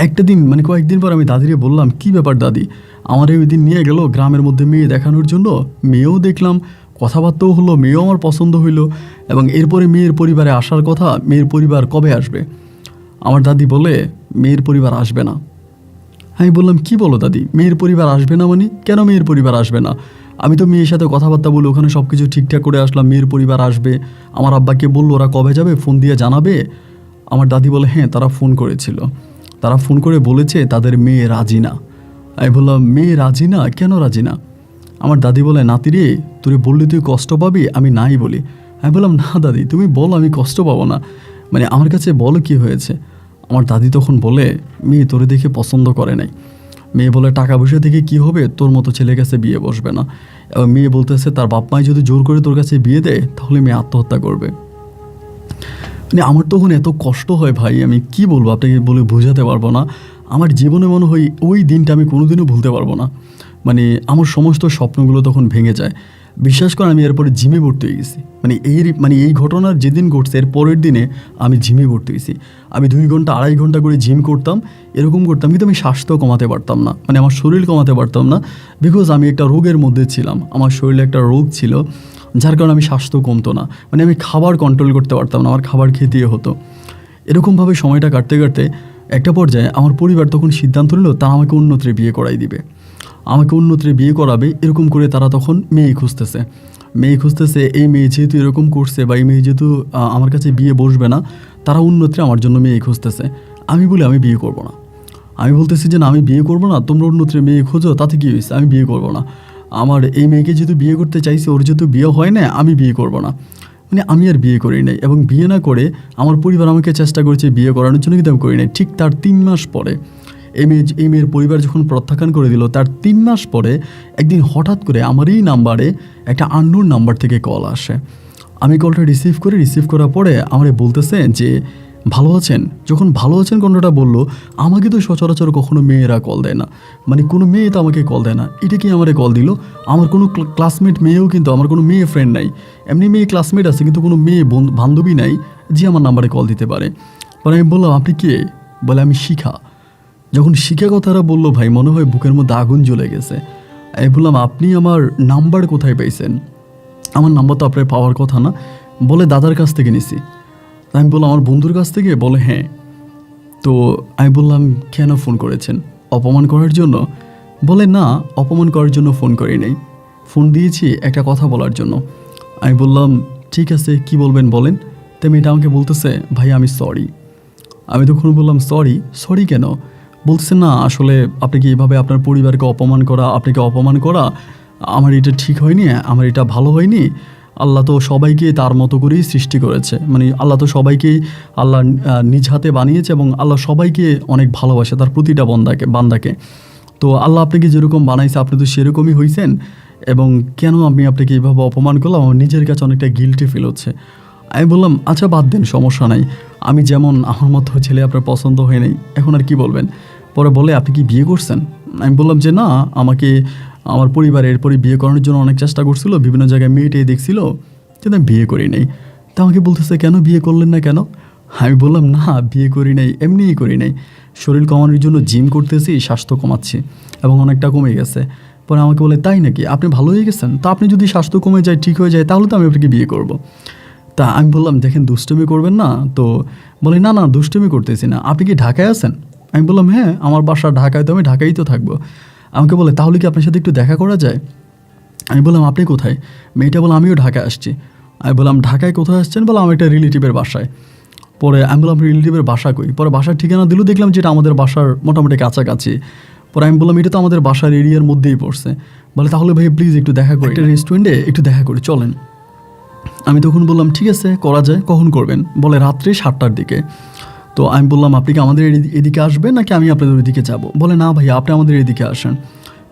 একটা দিন কয়েকদিন পর আমি দাদিরে বললাম কি ব্যাপার দাদি, আমার ওই দিন নিয়ে গেল গ্রামের মধ্যে মেয়ে দেখানোর জন্য, মেয়েও দেখলাম, কথাবার্তাও হলো, মেয়েও আমার পছন্দ হইলো, এবং এরপরে মেয়ের পরিবারে আসার কথা, মেয়ের পরিবার কবে আসবে? আমার দাদি বলে মেয়ের পরিবার আসবে না। আমি বললাম কি বলো দাদি, মেয়ের পরিবার আসবে না কেন মেয়ের পরিবার আসবে না? আমি তো মেয়ের সাথে কথাবার্তা বলে ওখানে সব কিছু ঠিকঠাক করে আসলাম, মেয়ের পরিবার আসবে। আমার আব্বাকে বললো ওরা কবে যাবে, ফোন দিয়ে জানাবে। আমার দাদি বলে হ্যাঁ তারা ফোন করেছিল, তারা ফোন করে বলেছে তাদের মেয়ে রাজি না। আমি বললাম মেয়ে রাজি না? কেন রাজি না? আমার দাদি বলে, নাতি রে, তোরে বললি তুই কষ্ট পাবি, আমি নাই বলি। আমি বললাম, না দাদি তুমি বলো, আমি কষ্ট পাবো না, মানে আমার কাছে বলো কি হয়েছে। আমার দাদি তখন বলে, মেয়ে তোরে দেখে পছন্দ করে নাই। মেয়ে বলে, টাকা পয়সা থেকে কী হবে, তোর মতো ছেলের কাছে বিয়ে বসবে না। এবং মেয়ে বলতেছে তার বাপ মাই যদি জোর করে তোর কাছে বিয়ে দেয় তাহলে মেয়ে আত্মহত্যা করবে। মানে আমার তখন এত কষ্ট হয় ভাই, আমি কি বলবো আপনাকে, বলে বোঝাতে পারবো না। আমার জীবনে মনে হয় ওই দিনটা আমি কোনোদিনও ভুলতে পারবো না। মানে আমার সমস্ত স্বপ্নগুলো তখন ভেঙে যায়। বিশ্বাস করে আমি এরপরে জিমে ভর্তি হয়ে গেছি। এই ঘটনার যেদিন ঘটছে এর পরের দিনে আমি জিমে ভর্তি হয়েছি। আমি 2 ঘন্টা 2.5 ঘন্টা করে জিম করতাম, এরকম করতাম, কিন্তু আমি স্বাস্থ্য কমাতে পারতাম না, মানে আমার শরীর কমাতে পারতাম না। বিকজ আমি একটা রোগের মধ্যে ছিলাম, আমার শরীরে একটা রোগ ছিল, যার কারণে আমি স্বাস্থ্য কমতো না, মানে আমি খাবার কন্ট্রোল করতে পারতাম না, আমার খাবার খেতে হতো। এরকমভাবে সময়টা কাটতে কাটতে একটা পর্যায়ে আমার পরিবার তখন সিদ্ধান্ত নিল তারা আমাকে উন্নতরে বিয়ে করাই দিবে, আমাকে উন্নতরে বিয়ে করাবে। এরকম করে তারা তখন মেয়ে খুঁজতেছে। এই মেয়ে যেহেতু এরকম করছে, বা এই মেয়ে যেহেতু আমার কাছে বিয়ে বসবে না, তারা উন্নতরে আমার জন্য মেয়ে খুঁজতেছে। আমি বলি আমি বিয়ে করব না। আমি বলতেছি যে না, আমি বিয়ে করব না, তোমরা উন্নতরে মেয়ে খোঁজো, তাতে কী হয়েছে, আমি বিয়ে করব না। আমার এই মেয়েকে যেহেতু বিয়ে করতে চাইছি, ওর যেহেতু বিয়ে হয় না, আমি বিয়ে করব না। মানে আমি আর বিয়ে করি নাই, এবং বিয়ে না করে আমার পরিবার আমাকে চেষ্টা করেছে বিয়ে করানোর জন্য, কিন্তু আমি করি নাই। ঠিক তার 3 মাস পরে এই মেয়ের পরিবার যখন প্রত্যাখ্যান করে দিল, তার 3 মাস পরে একদিন হঠাৎ করে আমার এই নাম্বারে একটা আননোন নাম্বার থেকে কল আসে। আমি কলটা রিসিভ করার পরে আমারে বলতেছে যে ভালো আছেন। যখন ভালো আছেন কথাটা বললো, আমাকে তো সচরাচর কখনো মেয়েরা কল দেয় না, মানে কোনো মেয়ে তো আমাকে কল দেয় না, এটা কি আমারে কল দিল। আমার কোনো ক্লাসমেট মেয়েও, কিন্তু আমার কোনো মেয়ে ফ্রেন্ড নাই, এমনি মেয়ে ক্লাসমেট আছে কিন্তু কোনো মেয়ে বান্ধবী নাই যে আমার নাম্বারে কল দিতে পারে। পরে আমি বললাম, আপনি কে? বলে, আমি শিখা। যখন শিখা কথাটা বললো ভাই, মনে হয় বুকের মধ্যে আগুন জ্বলে গেছে। আমি বললাম, আপনি আমার নাম্বার কোথায় পাইছেন? আমার নাম্বার তো আপনার পাওয়ার কথা না। বলে, দাদার কাছ থেকে নিছি। আমি বললাম, আমার বন্ধুর কাছ থেকে? বলে, হ্যাঁ। তো আমি বললাম, কেন ফোন করেছেন? অপমান করার জন্য? বলে, না, অপমান করার জন্য ফোন করি নাই, ফোন দিয়েছি একটা কথা বলার জন্য। আমি বললাম, ঠিক আছে, কি বলবেন বলেন। তো মেয়েটা আমাকে বলতেছে, ভাই আমি সরি। আমি তখন বললাম, সরি কেন? বলছে, না আসলে আপনি কি এভাবে আপনার পরিবারকে অপমান করা, আপনাকে অপমান করা, আমার এটা ঠিক হয়নি, আমার এটা ভালো হয়নি। আল্লাহ তো সবাইকে তার মতো করেই সৃষ্টি করেছে, মানে আল্লাহ তো সবাইকেই আল্লাহ নিজ হাতে বানিয়েছে, এবং আল্লাহ সবাইকে অনেক ভালোবাসে, তার প্রতিটা বান্দাকে। তো আল্লাহ আপনাকে যেরকম বানাইছে আপনি তো সেরকমই হয়েছেন, এবং কেন আমি আপনাকে এইভাবে অপমান করলাম, আমার নিজের কাছে অনেকটা গিল্টি ফিল হচ্ছে। আমি বললাম, আচ্ছা বাদ দেন, সমস্যা নাই, আমি যেমন আমার মতো ছেলে আপনার পছন্দ হয় নাই, এখন আর কি বলবেন। পরে বলে, আপনি কি বিয়ে করছেন? আমি বললাম যে না, আমাকে আমার পরিবার এরপরে বিয়ে করানোর জন্য অনেক চেষ্টা করছিল, বিভিন্ন জায়গায় মেয়েটাই দেখছিল, কিন্তু আমি বিয়ে করি নাই। তা আমাকে বলতেছে, কেন বিয়ে করলেন না কেন? আমি বললাম, না বিয়ে করি নাই, এমনিই করি নাই, শরীর কমানোর জন্য জিম করতেছি, স্বাস্থ্য কমাচ্ছি, এবং অনেকটা কমে গেছে। পরে আমাকে বলে, তাই নাকি, আপনি ভালো হয়ে গেছেন? তা আপনি যদি স্বাস্থ্য কমে যায়, ঠিক হয়ে যায়, তাহলে তো আমি আপনাকে বিয়ে করব। তা আমি বললাম, দেখেন দুষ্টুমি করবেন না তো। বলে, না দুষ্টুমি করতেছি না, আপনি কি ঢাকায় আছেন? আমি বললাম, হ্যাঁ আমার বাসা ঢাকায়, তো আমি ঢাকায় তো থাকবো। আমাকে বলে, তাহলে কি আপনার সাথে একটু দেখা করা যায়? আমি বললাম, আপনি কোথায়? মেয়েটা বলে, আমিও ঢাকায় আসছি। আমি বললাম, ঢাকায় কোথায় আসছেন? বলে, আমি একটা রিলেটিভের বাসায়। পরে আমি বললাম, রিলেটিভের বাসা কই? পরে বাসার ঠিকানা দিল, দেখলাম যেটা আমাদের বাসার মোটামুটি কাছাকাছি। পরে আমি বললাম, এটা তো আমাদের বাসার এরিয়ার মধ্যেই পড়ছে। বলে, তাহলে ভাই প্লিজ একটু দেখা করি, একটা রেস্টুরেন্টে একটু দেখা করি, চলেন। আমি তখন বললাম, ঠিক আছে করা যায়, কখন করবেন? বলে, রাত্রে 7টার দিকে। তো আমি বললাম, আপনি কি আমাদের এদিকে আসবেন নাকি আমি আপনাদের ওইদিকে যাব? বলে, না ভাই আপনি আমাদের এদিকে আসেন।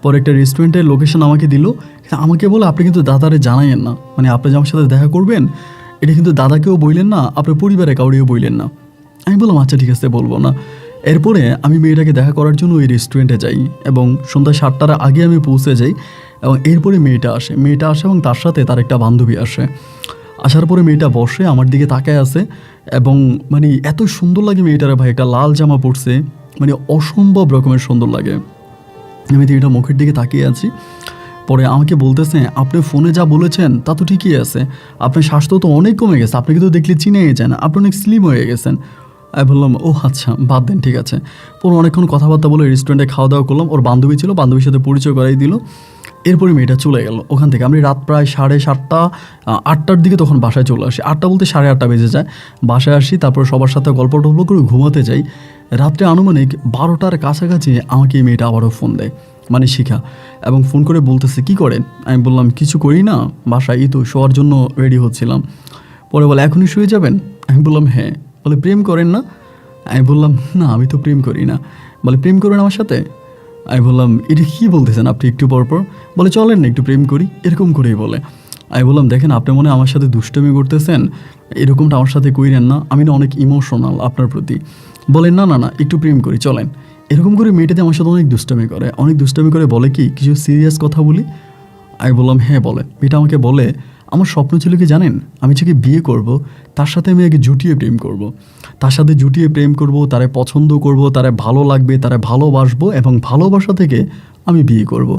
পরে একটা রেস্টুরেন্টের লোকেশন আমাকে দিল। আমাকে বলে, আপনি কিন্তু দাদারে জানাইয়েন না, মানে আপনি যে আমার সাথে দেখা করবেন এটা কিন্তু দাদাকেও বললেন না, আপনার পরিবারে কাউরিও বললেন না। আমি বললাম, আচ্ছা ঠিক আছে, বলবো না। এরপরে আমি মেয়েটাকে দেখা করার জন্য ওই রেস্টুরেন্টে যাই, এবং সন্ধ্যা 7টার আগে আমি পৌঁছে যাই। এবং এরপরে মেয়েটা আসে এবং তার সাথে তার একটা বান্ধবী আসে। আসার পরে মেয়েটা বসে আমার দিকে তাকায় আছে, এবং মানে এত সুন্দর লাগে মেয়েটার ভাই, একটা লাল জামা পরছে, মানে অসম্ভব রকমের সুন্দর লাগে। আমি তো এটা মুখের দিকে তাকিয়ে আছি। পরে আমাকে বলতেছে, আপনি ফোনে যা বলেছেন তা তো ঠিকই আছে, আপনার স্বাস্থ্য তো অনেক কমে গেছে, আপনাকে তো দেখলে চিনেই যায় না, আপনি অনেক স্লিম হয়ে গেছেন। আমি বললাম, ও আচ্ছা বাদ দেন, ঠিক আছে। পরে অনেকক্ষণ কথাবার্তা বলে রেস্টুরেন্টে খাওয়া দাওয়া করলাম। ওর বান্ধবী ছিল, বান্ধবীর সাথে পরিচয় করাই দিল। এরপরে মেয়েটা চলে গেল ওখান থেকে। আমি রাত প্রায় 7:30 8টার দিকে তখন বাসায় চলে আসি। 8টা বলতে 8:30 বেজে যায়। বাসায় আসি, তারপর সবার সাথে গল্প টল্প করে ঘুমাতে যাই। রাত্রে আনুমানিক 12টার কাছাকাছি আমাকে এই মেয়েটা আবারও ফোন দেয়, মানে শিখা, এবং ফোন করে বলতেছে কি করেন। আমি বললাম কিছু করি না, বাসায় এই তো শোয়ার জন্য রেডি হচ্ছিলাম। পরে বলে এখনই শুয়ে যাবেন। আমি বললাম হ্যাঁ। বলে প্রেম করেন না? আমি বললাম না, আমি তো প্রেম করি না। বলে প্রেম করেন আমার সাথে? আমি বললাম এটা কী বলতেছেন আপনি একটু পরপর? বলে চলেন না একটু প্রেম করি, এরকম করেই বলে। আমি বললাম দেখেন আপনি মনে হয় আমার সাথে দুষ্টমি করতেছেন, এরকমটা আমার সাথে কইরেন না, আমি না অনেক ইমোশনাল আপনার প্রতি। বলেন না না না একটু প্রেম করি চলেন। এরকম করে মেয়েটাতে আমার সাথে অনেক দুষ্টামি করে বলে কি কিছু সিরিয়াস কথা বলি। আমি বললাম হ্যাঁ বলেন। মেয়েটা আমাকে বলে আমার স্বপ্ন ছিল কি জানেন, আমি যাকে বিয়ে করব তার সাথে আমি আগে জুটিয়ে প্রেম করব, তার সাথে জুটিয়ে প্রেম করব, তারে পছন্দ করব, তারে ভালো লাগবে, তারে ভালোবাসবো এবং ভালোবাসা থেকে আমি বিয়ে করব।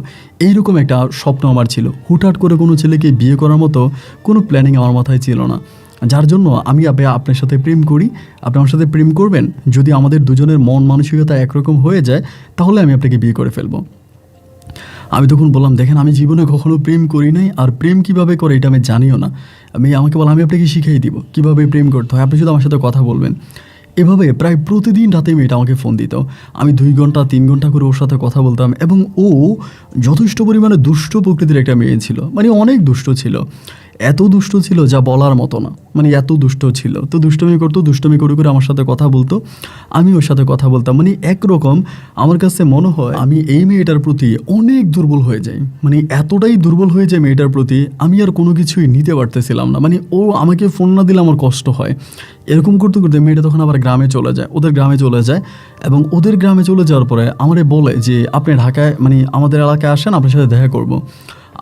এইরকম একটা স্বপ্ন আমার ছিল। হুটহাট করে কোনো ছেলেকে বিয়ে করার মতো কোনো প্ল্যানিং আমার মাথায় ছিল না, যার জন্য আমি আপনার সাথে প্রেম করি, আপনি আমার সাথে প্রেম করবেন, যদি আমাদের দুজনের মন মানসিকতা একরকম হয়ে যায় তাহলে আমি আপনাকে বিয়ে করে ফেলবো। আমি তখন বললাম দেখেন আমি জীবনে কখনো প্রেম করি নাই, আর প্রেম কিভাবে করে এটা আমি জানিও না। আমাকে বলে আমি আপনাকে শিখিয়ে দিব কীভাবে প্রেম করতে হয়, আপনি শুধু আমার সাথে কথা বলবেন। এভাবে প্রায় প্রতিদিন রাতে মেয়েটা আমাকে ফোন দিত। আমি 2 ঘন্টা 3 ঘন্টা করে ওর সাথে কথা বলতাম, এবং ও যথেষ্ট পরিমাণে দুষ্ট প্রকৃতির একটা মেয়ে ছিল, মানে অনেক দুষ্ট ছিল। এত দুষ্ট ছিল যা বলার মতো না, মানে এত দুষ্ট ছিল। তো দুষ্টমি করতো, দুষ্টমি করে করে আমার সাথে কথা বলতো, আমি ওর সাথে কথা বলতাম। মানে একরকম আমার কাছে মনে হয় আমি এই মেয়েটার প্রতি অনেক দুর্বল হয়ে যাই, মানে এতটাই দুর্বল হয়ে যায় মেয়েটার প্রতি, আমি আর কোনো কিছুই নিতে পারতেছিলাম না। মানে ও আমাকে ফোন না দিলে আমার কষ্ট হয়। এরকম করতে করতে মেয়েটা তখন আবার গ্রামে চলে যায়, ওদের গ্রামে চলে যায়, এবং ওদের গ্রামে চলে যাওয়ার পরে আমারে বলে যে আপনি ঢাকায় মানে আমাদের এলাকায় আসেন, আপনার সাথে দেখা করব।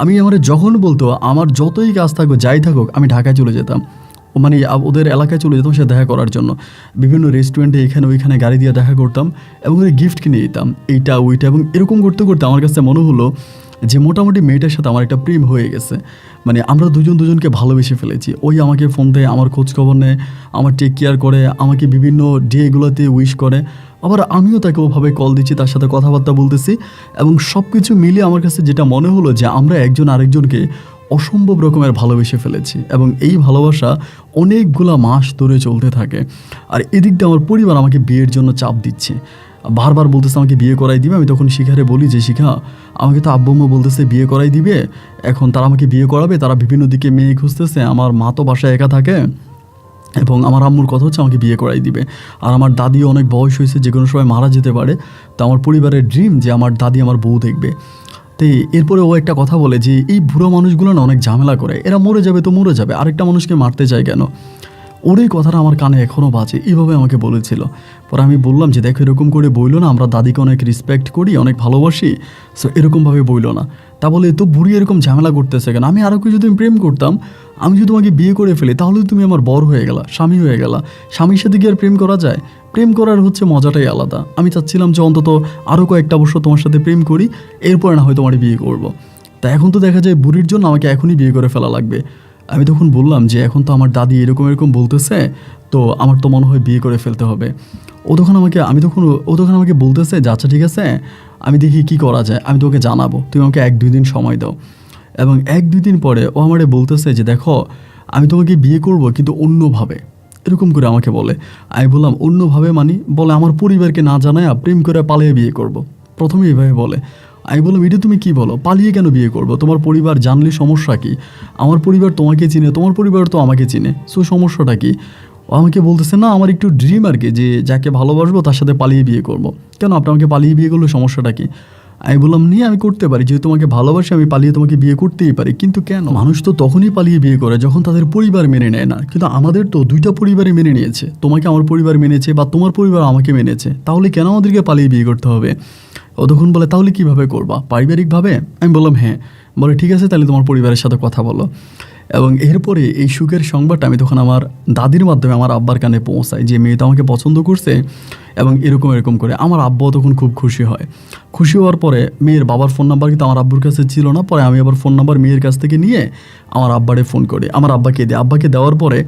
আমি আমার যখন বলতো আমার যতই কাজ থাকুক যাই থাকুক আমি ঢাকায় চলে যেতাম, মানে ওদের এলাকায় চলে যেতাম সে দেখা করার জন্য। বিভিন্ন রেস্টুরেন্টে এখানে ওইখানে গাড়ি দিয়ে দেখা করতাম এবং ওদের গিফট কিনে দিতাম এইটা ওইটা। এবং এরকম করতে করতে আমার কাছে মনে হলো যে মোটামুটি মেয়েটার সাথে আমার একটা প্রেম হয়ে গেছে, মানে আমরা দুজনকে ভালোবেসে ফেলেছি। ওই আমাকে ফোন দেয়, আমার খোঁজ খবর নেয়, আমার টেক কেয়ার করে, আমাকে বিভিন্ন ডেগুলোতে উইশ করে, আবার আমিও তাকে ওভাবে কল দিচ্ছি, তার সাথে কথাবার্তা বলতেছি। এবং সব কিছু মিলিয়ে আমার কাছে যেটা মনে হলো যে আমরা একজন আরেকজনকে অসম্ভব রকমের ভালোবেসে ফেলেছি, এবং এই ভালোবাসা অনেকগুলা মাস ধরে চলতে থাকে। আর এদিক দিয়ে আমার পরিবার আমাকে বিয়ের জন্য চাপ দিচ্ছে, বারবার বলতেছে আমাকে বিয়ে করাই দিবে। আমি তখন শিখারে বলি যে শিখা আমাকে তো আব্বু আম্মু বলতেছে বিয়ে করাই দিবে, এখন তারা আমাকে বিয়ে করাবে, তারা বিভিন্ন দিকে মেয়ে খুঁজতেছে, আমার মা তো বাসায় একা থাকে, এবং আমার আম্মুর কথা হচ্ছে আমাকে বিয়ে করাই দিবে। আর আমার দাদিও অনেক বয়স হয়েছে, যে কোনো সময় মারা যেতে পারে। তো আমার পরিবারের ড্রিম যে আমার দাদি আমার বউ দেখবে। তো এরপরে ও একটা কথা বলে যে এই বুড়ো মানুষগুলো না অনেক ঝামেলা করে, এরা মরে যাবে তো মরে যাবে, আরেকটা মানুষকে মারতে চায় কেন? ওর এই কথাটা আমার কানে এখনও বাজে, এইভাবে আমাকে বলেছিল। পরে আমি বললাম যে দেখো এরকম করে বইলো না, আমরা দাদিকে অনেক রেসপেক্ট করি, অনেক ভালোবাসি, সো এরকমভাবে বইলো না। তা বলে তো বুড়ি এরকম ঝামেলা করতেছে কেন? আমি আরও কেউ যদি প্রেম করতাম, আমি যদি তোমাকে বিয়ে করে ফেলি তাহলে তুমি আমার বর হয়ে গেলা, স্বামী হয়ে গেলা। স্বামীর সাথে কি আর প্রেম করা যায়? প্রেম করার হচ্ছে মজাটাই আলাদা। আমি চাচ্ছিলাম যে অন্তত আরও কয়েকটা বছর তোমার সাথে প্রেম করি, এরপরে না হয় তোমার বিয়ে করব। তা এখন তো দেখা যায় বুড়ির জন্য আমাকে এখনই বিয়ে করে ফেলা লাগবে। আমি তখন বললাম যে এখন তো আমার দাদি এরকম বলতেছে, তো আমার তো মনে হয় বিয়ে করে ফেলতে হবে। ও তখন আমাকে বলতেছে যে আচ্ছা ঠিক আছে, আমি দেখি কি করা যায়, আমি তোকে জানাবো, তুমি আমাকে 1-2 দিন সময় দাও। এবং 1-2 দিন পরে ও আমারে বলতেছে যে দেখো আমি তোমাকে বিয়ে করব কিন্তু অন্যভাবে, এরকম করে আমাকে বলে। আমি বললাম অন্যভাবে মানে? বলে আমার পরিবারকে না জানায় প্রেম করে পালিয়ে বিয়ে করব। প্রথমে এইভাবে বলে। আমি বললাম এটা তুমি কি বলো, পালিয়ে কেন বিয়ে করবো? তোমার পরিবার জানলে সমস্যা কি? আমার পরিবার তোমাকে চিনে, তোমার পরিবার তো আমাকে চিনে, সো সমস্যাটা কি? ও আমাকে বলতেছে না আমার একটু ড্রিম আর কি, যে যাকে ভালোবাসবো তার সাথে পালিয়ে বিয়ে করব। কেন আপনি আমাকে পালিয়ে বিয়ে করলে সমস্যাটা কি? আমি বললাম নিয়ে আমি করতে পারি, যেহেতু তোমাকে ভালোবাসি আমি পালিয়ে তোমাকে বিয়ে করতেই পারি, কিন্তু কেন? মানুষ তো তখনই পালিয়ে বিয়ে করে যখন তাদের পরিবার মেনে নেয় না, কিন্তু আমাদের তো 2টা পরিবারই মেনে নিয়েছে, তোমাকে আমার পরিবার মেনেছে বা তোমার পরিবার আমাকে মেনেছে, তাহলে কেন আমাদেরকে পালিয়ে বিয়ে করতে হবে? ও তখন বলে তাহলে কীভাবে করবা, পারিবারিকভাবে? আমি বললাম হ্যাঁ। বলে ঠিক আছে তাহলে তোমার পরিবারের সাথে কথা বলো। এবং এরপরে এই সুখের সংবাদটা আমি তখন আমার দাদির মাধ্যমে আমার আব্বার কানে পৌঁছাই যে মেয়েটা আমাকে পছন্দ করছে, এবং এরকম করে আমার আব্বাও তখন খুব খুশি হয়। খুশি হওয়ার পরে মেয়ের বাবার ফোন নাম্বার কিন্তু আমার আব্বুর কাছে ছিল না, পরে আমি আবার ফোন নাম্বার মেয়ের কাছ থেকে নিয়ে আমার আব্বারে ফোন করি, আমার আব্বাকে দিই। আব্বাকে দেওয়ার পরে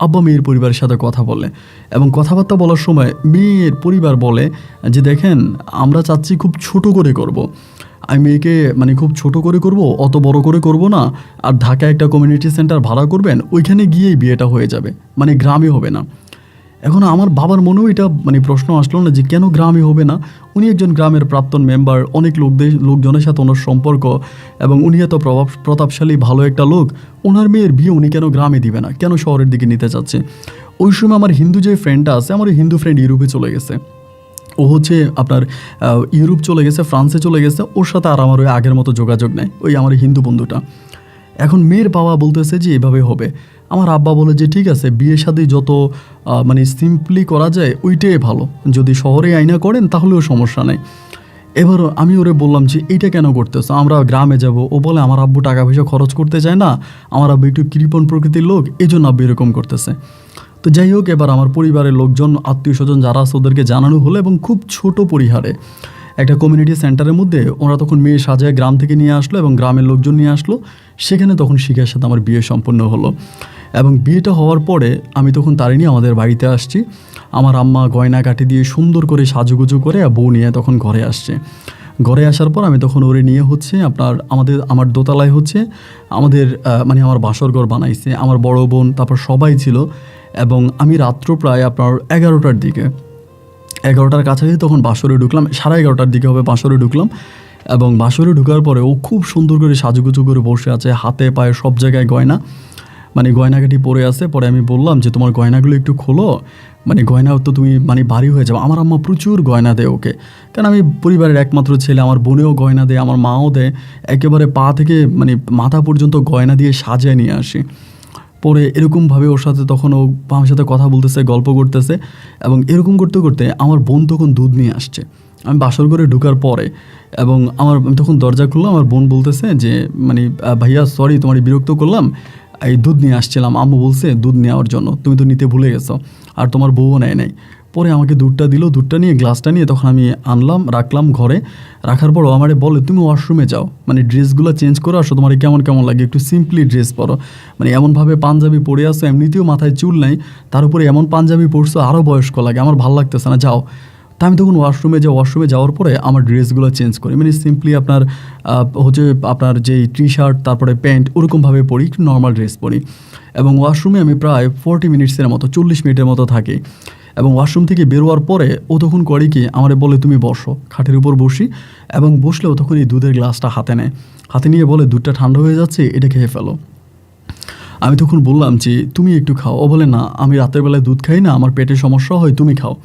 আব্বা মেয়ের পরিবারের সাথে কথা বলে, এবং কথাবার্তা বলার সময় মেয়ের পরিবার বলে যে দেখেন আমরা চাচ্ছি খুব ছোট করে করব। আমি মেয়েকে মানে খুব ছোট করে করব, অত বড় করে করব না, আর ঢাকায় একটা কমিউনিটি সেন্টার ভাড়া করবেন, ওইখানে গিয়েই বিয়েটা হয়ে যাবে, মানে গ্রামে হবে না। এখন আমার বাবার মনেও এটা মানে প্রশ্ন আসলো না যে কেন গ্রামে হবে না। উনি একজন গ্রামের প্রাক্তন মেম্বার, অনেক লোকজনের সাথে ওনার সম্পর্ক, এবং উনি এত প্রতাপশালী ভালো একটা লোক, ওনার মেয়ের বিয়ে উনি কেন গ্রামে দিবে না, কেন শহরের দিকে নিতে চাচ্ছে। ওই সময় আমার হিন্দু যে ফ্রেন্ডটা আছে, আমার ওই হিন্দু ফ্রেন্ড ইউরোপে চলে গেছে। ও হচ্ছে আপনার ইউরোপ চলে গেছে, ফ্রান্সে চলে গেছে। ওর সাথে আর আমার ওই আগের মতো যোগাযোগ নেই, ওই আমার হিন্দু বন্ধুটা। এখন মেয়ের বাবা বলতেছে যে এভাবে হবে। আমার আব্বা বলে যে ঠিক আছে, বিয়ে শাদী যত মানে সিম্পলি করা যায় ওইটাই ভালো, যদি শহরে আইনা করেন তাহলেও সমস্যা নেই। এবার আমি ওরে বললাম যে এইটা কেন করতেছো, আমরা গ্রামে যাব। ও বলে আমার আব্বু টাকা পয়সা খরচ করতে চায় না, আমার আব্বু একটু কৃপণ প্রকৃতির লোক, এই জন্য আব্বু এরকম করতেছে। তো যাই হোক, এবার আমার পরিবারের লোকজন, আত্মীয় স্বজন যারা আছে ওদেরকে জানানো হলো, এবং খুব ছোট পরিহারে একটা কমিউনিটি সেন্টারের মধ্যে ওরা তখন মেয়ে সাজায় গ্রাম থেকে নিয়ে আসলো, এবং গ্রামের লোকজন নিয়ে আসলো। সেখানে তখন শিখার সাথে আমার বিয়ে সম্পন্ন হলো। এবং বিয়েটা হওয়ার পরে আমি তখন তারই নিয়ে আমাদের বাড়িতে আসছি। আমার আম্মা গয়না কাটি দিয়ে সুন্দর করে সাজুগুজু করে বউ নিয়ে তখন ঘরে আসছে। ঘরে আসার পর আমি তখন ওরে নিয়ে হচ্ছে আমার দোতলায় হচ্ছে আমাদের মানে আমার বাসর ঘর বানাইছে, আমার বড় বোন, তারপর সবাই ছিল। এবং আমি রাত্র প্রায় আপনার 11টার দিকে, 11টার কাছাকাছি তখন বাসরে ঢুকলাম, 11:30টার দিকে হবে বাসরে ঢুকলাম। এবং বাসরে ঢুকার পরে ও খুব সুন্দর করে সাজুগুজু করে বসে আছে, হাতে পায়ে সব জায়গায় গয়না, মানে গয়নাকাটি পরে আছে। পরে আমি বললাম যে তোমার গয়নাগুলো একটু খোলো, মানে গয়না তো তুমি মানে ভারী হয়ে যাবে। আমার আম্মা প্রচুর গয়না দেয় ওকে, কারণ আমি পরিবারের একমাত্র ছেলে। আমার বোনেও গয়না দেয়, আমার মাও দেয়, একেবারে পা থেকে মানে মাথা পর্যন্ত গয়না দিয়ে সাজিয়ে নিয়ে আসি। পরে এরকমভাবে ওর সাথে তখন ও আমার সাথে কথা বলতেছে, গল্প করতেছে, এবং এরকম করতে করতে আমার বোন তখন দুধ নিয়ে আসছে। আমি বাসর ঘরে ঢোকার পরে, এবং আমি তখন দরজা খুললাম, আমার বোন বলতেছে যে মানে ভাইয়া সরি তোমার বিরক্ত করলাম, এই দুধ নিয়ে আসছিলাম, আম্মু বলছে দুধ নেওয়ার জন্য, তুমি তো নিতে ভুলে গেছো, আর তোমার বউও নেয় নাই। পরে আমাকে দুধটা দিল, দুধটা নিয়ে গ্লাসটা নিয়ে তখন আমি আনলাম, রাখলাম ঘরে। রাখার পরও আমারে বলে তুমি ওয়াশরুমে যাও, মানে ড্রেসগুলো চেঞ্জ করে আসো, তোমার কেমন কেমন লাগে, একটু সিম্পলি ড্রেস পরো, মানে এমনভাবে পাঞ্জাবি পরে আসো, এমনিতেও মাথায় চুল নাই, তার উপরে এমন পাঞ্জাবি পরছো আরও বয়স্ক লাগে, আমার ভালো লাগতেছে না, যাও। তা আমি তখন ওয়াশরুমে যাওয়ার পরে আমার ড্রেসগুলো চেঞ্জ করি, মানে সিম্পলি আপনার হচ্ছে আপনার যেই টি শার্ট, তারপরে প্যান্ট, ওরকমভাবে পরি, একটু নর্মাল ড্রেস পরি। এবং ওয়াশরুমে আমি প্রায় 40 মিনিটসের মতো, 40 মিনিটের মতো থাকি। এবং ওয়াশরুম থেকে বেরোয়ার পরে ও তখন করে কি, আমারে বলে তুমি বসো, খাটের উপর বসি, এবং বসলেও তখন এই দুধের গ্লাসটা হাতে নেয়, হাতে নিয়ে বলে দুধটা ঠান্ডা হয়ে যাচ্ছে, এটা খেয়ে ফেলো। আমি তখন বললাম যে তুমি একটু খাও। ও বলে না, আমি রাতের বেলায় দুধ খাই না, আমার পেটে সমস্যা হয়, তুমি খাও।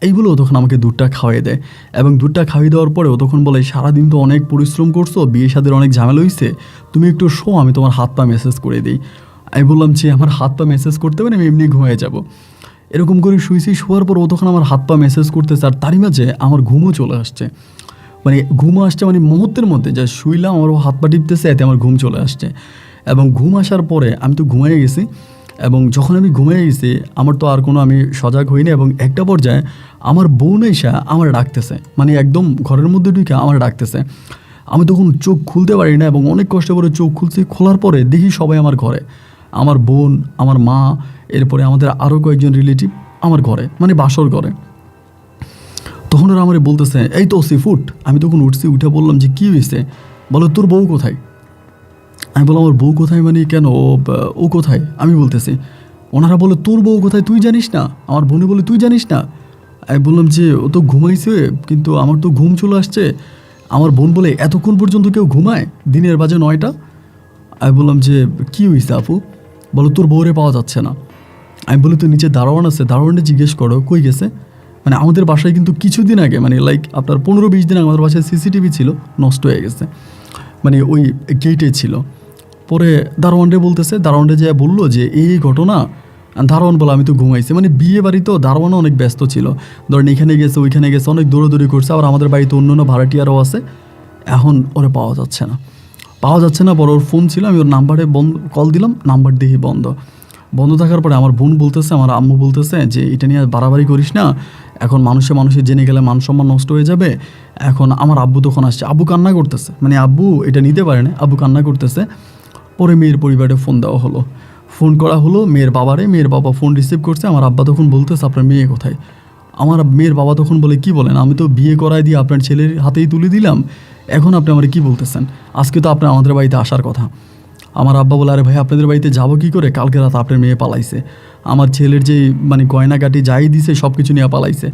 এইগুলোও তখন আমাকে দুধটা খাওয়াই দেয়। এবং দুধটা খাইয়ে দেওয়ার পরেও তখন বলে সারাদিন তো অনেক পরিশ্রম করছো, বিয়ে শাদীর অনেক ঝামেলা হয়েছে, তুমি একটু শো, আমি তোমার হাত পা মেসেজ করে দিই। আমি বললাম যে আমার হাত পা মেসেজ করতে হবে না, আমি এমনি ঘুমিয়ে যাব। এরকম করে শুয়েছি, শোয়ার পর ও তখন আমার হাত পা মেসেজ করতেছে, আর তারই মাঝে আমার ঘুমও চলে আসছে। মানে ঘুম আসছে, মানে মুহূর্তের মধ্যে যা শুইলাম আমার হাত পা টিপতেছে, এতে আমার ঘুম চলে আসছে। এবং ঘুম আসার পরে আমি তো ঘুমিয়ে গেছি। এবং যখন আমি ঘুমিয়ে গেছি, আমার তো আর কোনো আমি সজাগ হইনি। এবং একটা পর্যায়ে আমার বোন এসে আমার ডাকতেছে, মানে একদম ঘরের মধ্যে ঢুকে আমার ডাকতেছে। আমি তখন চোখ খুলতে পারি না, এবং অনেক কষ্ট করে চোখ খুলছি। খোলার পরে দেখি সবাই আমার ঘরে, আমার বোন, আমার মা, এরপরে আমাদের আরও কয়েকজন রিলেটিভ আমার ঘরে, মানে বাসর ঘরে। তখন ওরা আমার বলতেছে এই তো সিফুট। আমি তখন উঠছি, উঠে বললাম যে কী হয়েছে, বলো তোর বউ কোথায়। আমি বললাম আমার বউ কোথায় মানে কেন, ও কোথায়। আমি বলতেছি, ওনারা বলে তোর বউ কোথায় তুই জানিস না। আমার বোনে বলে তুই জানিস না। আমি বললাম যে ও তো ঘুমাইছে, কিন্তু আমার তো ঘুম চলে আসছে। আমার বোন বলে এতক্ষণ পর্যন্ত কেউ ঘুমায়, দিনের বাজে 9টা। আমি বললাম যে কী হয়েছে আপু, বলো তোর বউরে পাওয়া যাচ্ছে না। আমি বলি তো নিচে দারোয়ান আছে, দারোয়ানটা জিজ্ঞেস করো কই গেছে। মানে আমাদের বাসায় কিন্তু কিছুদিন আগে, মানে লাইক আপনার 15-20 দিন আগে আমাদের বাসায় সিসিটিভি ছিল, নষ্ট হয়ে গেছে, মানে ওই গেটে ছিল। পরে দারোয়ানরে বলতেছে, দারোয়ানরে যে বললো যে এই ঘটনা। দারোয়ান বলে আমি তো ঘুমাইছি, মানে বিয়ে বাড়ি তো দারোয়ানও অনেক ব্যস্ত ছিল, ধরেন এখানে গেছে ওইখানে গেছে, অনেক দৌড়াদৌড়ি করছে। আবার আমাদের বাড়িতে অন্য ভাড়াটিয়ারও আছে। এখন ওরে পাওয়া যাচ্ছে না। পরে ওর ফোন ছিল, আমি ওর নাম্বারে কল দিলাম, নাম্বার দেখি বন্ধ থাকার পরে আমার বোন বলতেছে, আমার আম্মু বলতেছে যে এটা নিয়ে বাড়াবাড়ি করিস না, এখন মানুষে জেনে গেলে মান সম্মান নষ্ট হয়ে যাবে। এখন আমার আব্বু তখন আসছে, আব্বু কান্না করতেছে, মানে আব্বু এটা নিতে পারে না, আব্বু কান্না করতেছে। পরে মেয়ের পরিবারে ফোন দেওয়া হলো, ফোন করা হলো মেয়ের বাবারে। মেয়ের বাবা ফোন রিসিভ করছে। আমার আব্বা তখন বলতেছে আপনার মেয়ে কোথায়। আমার মেয়ের বাবা তখন বলে কি বলেন, আমি তো বিয়ে করাই দিয়ে আপনার ছেলের হাতেই তুলে দিলাম, এখন আপনি আমার কি বলতেছেন, আজকে তো আপনার আমাদের বাড়িতে আসার কথা। আমার আব্বা বলে, আরে ভাই আপনাদের বাড়িতে যাবো কী করে, কালকে রাত আপনার মেয়ে পালাইছে, আমার ছেলের যে মানে গয়নাগাটি যাই দিছে সব কিছু নিয়ে পালাইছে।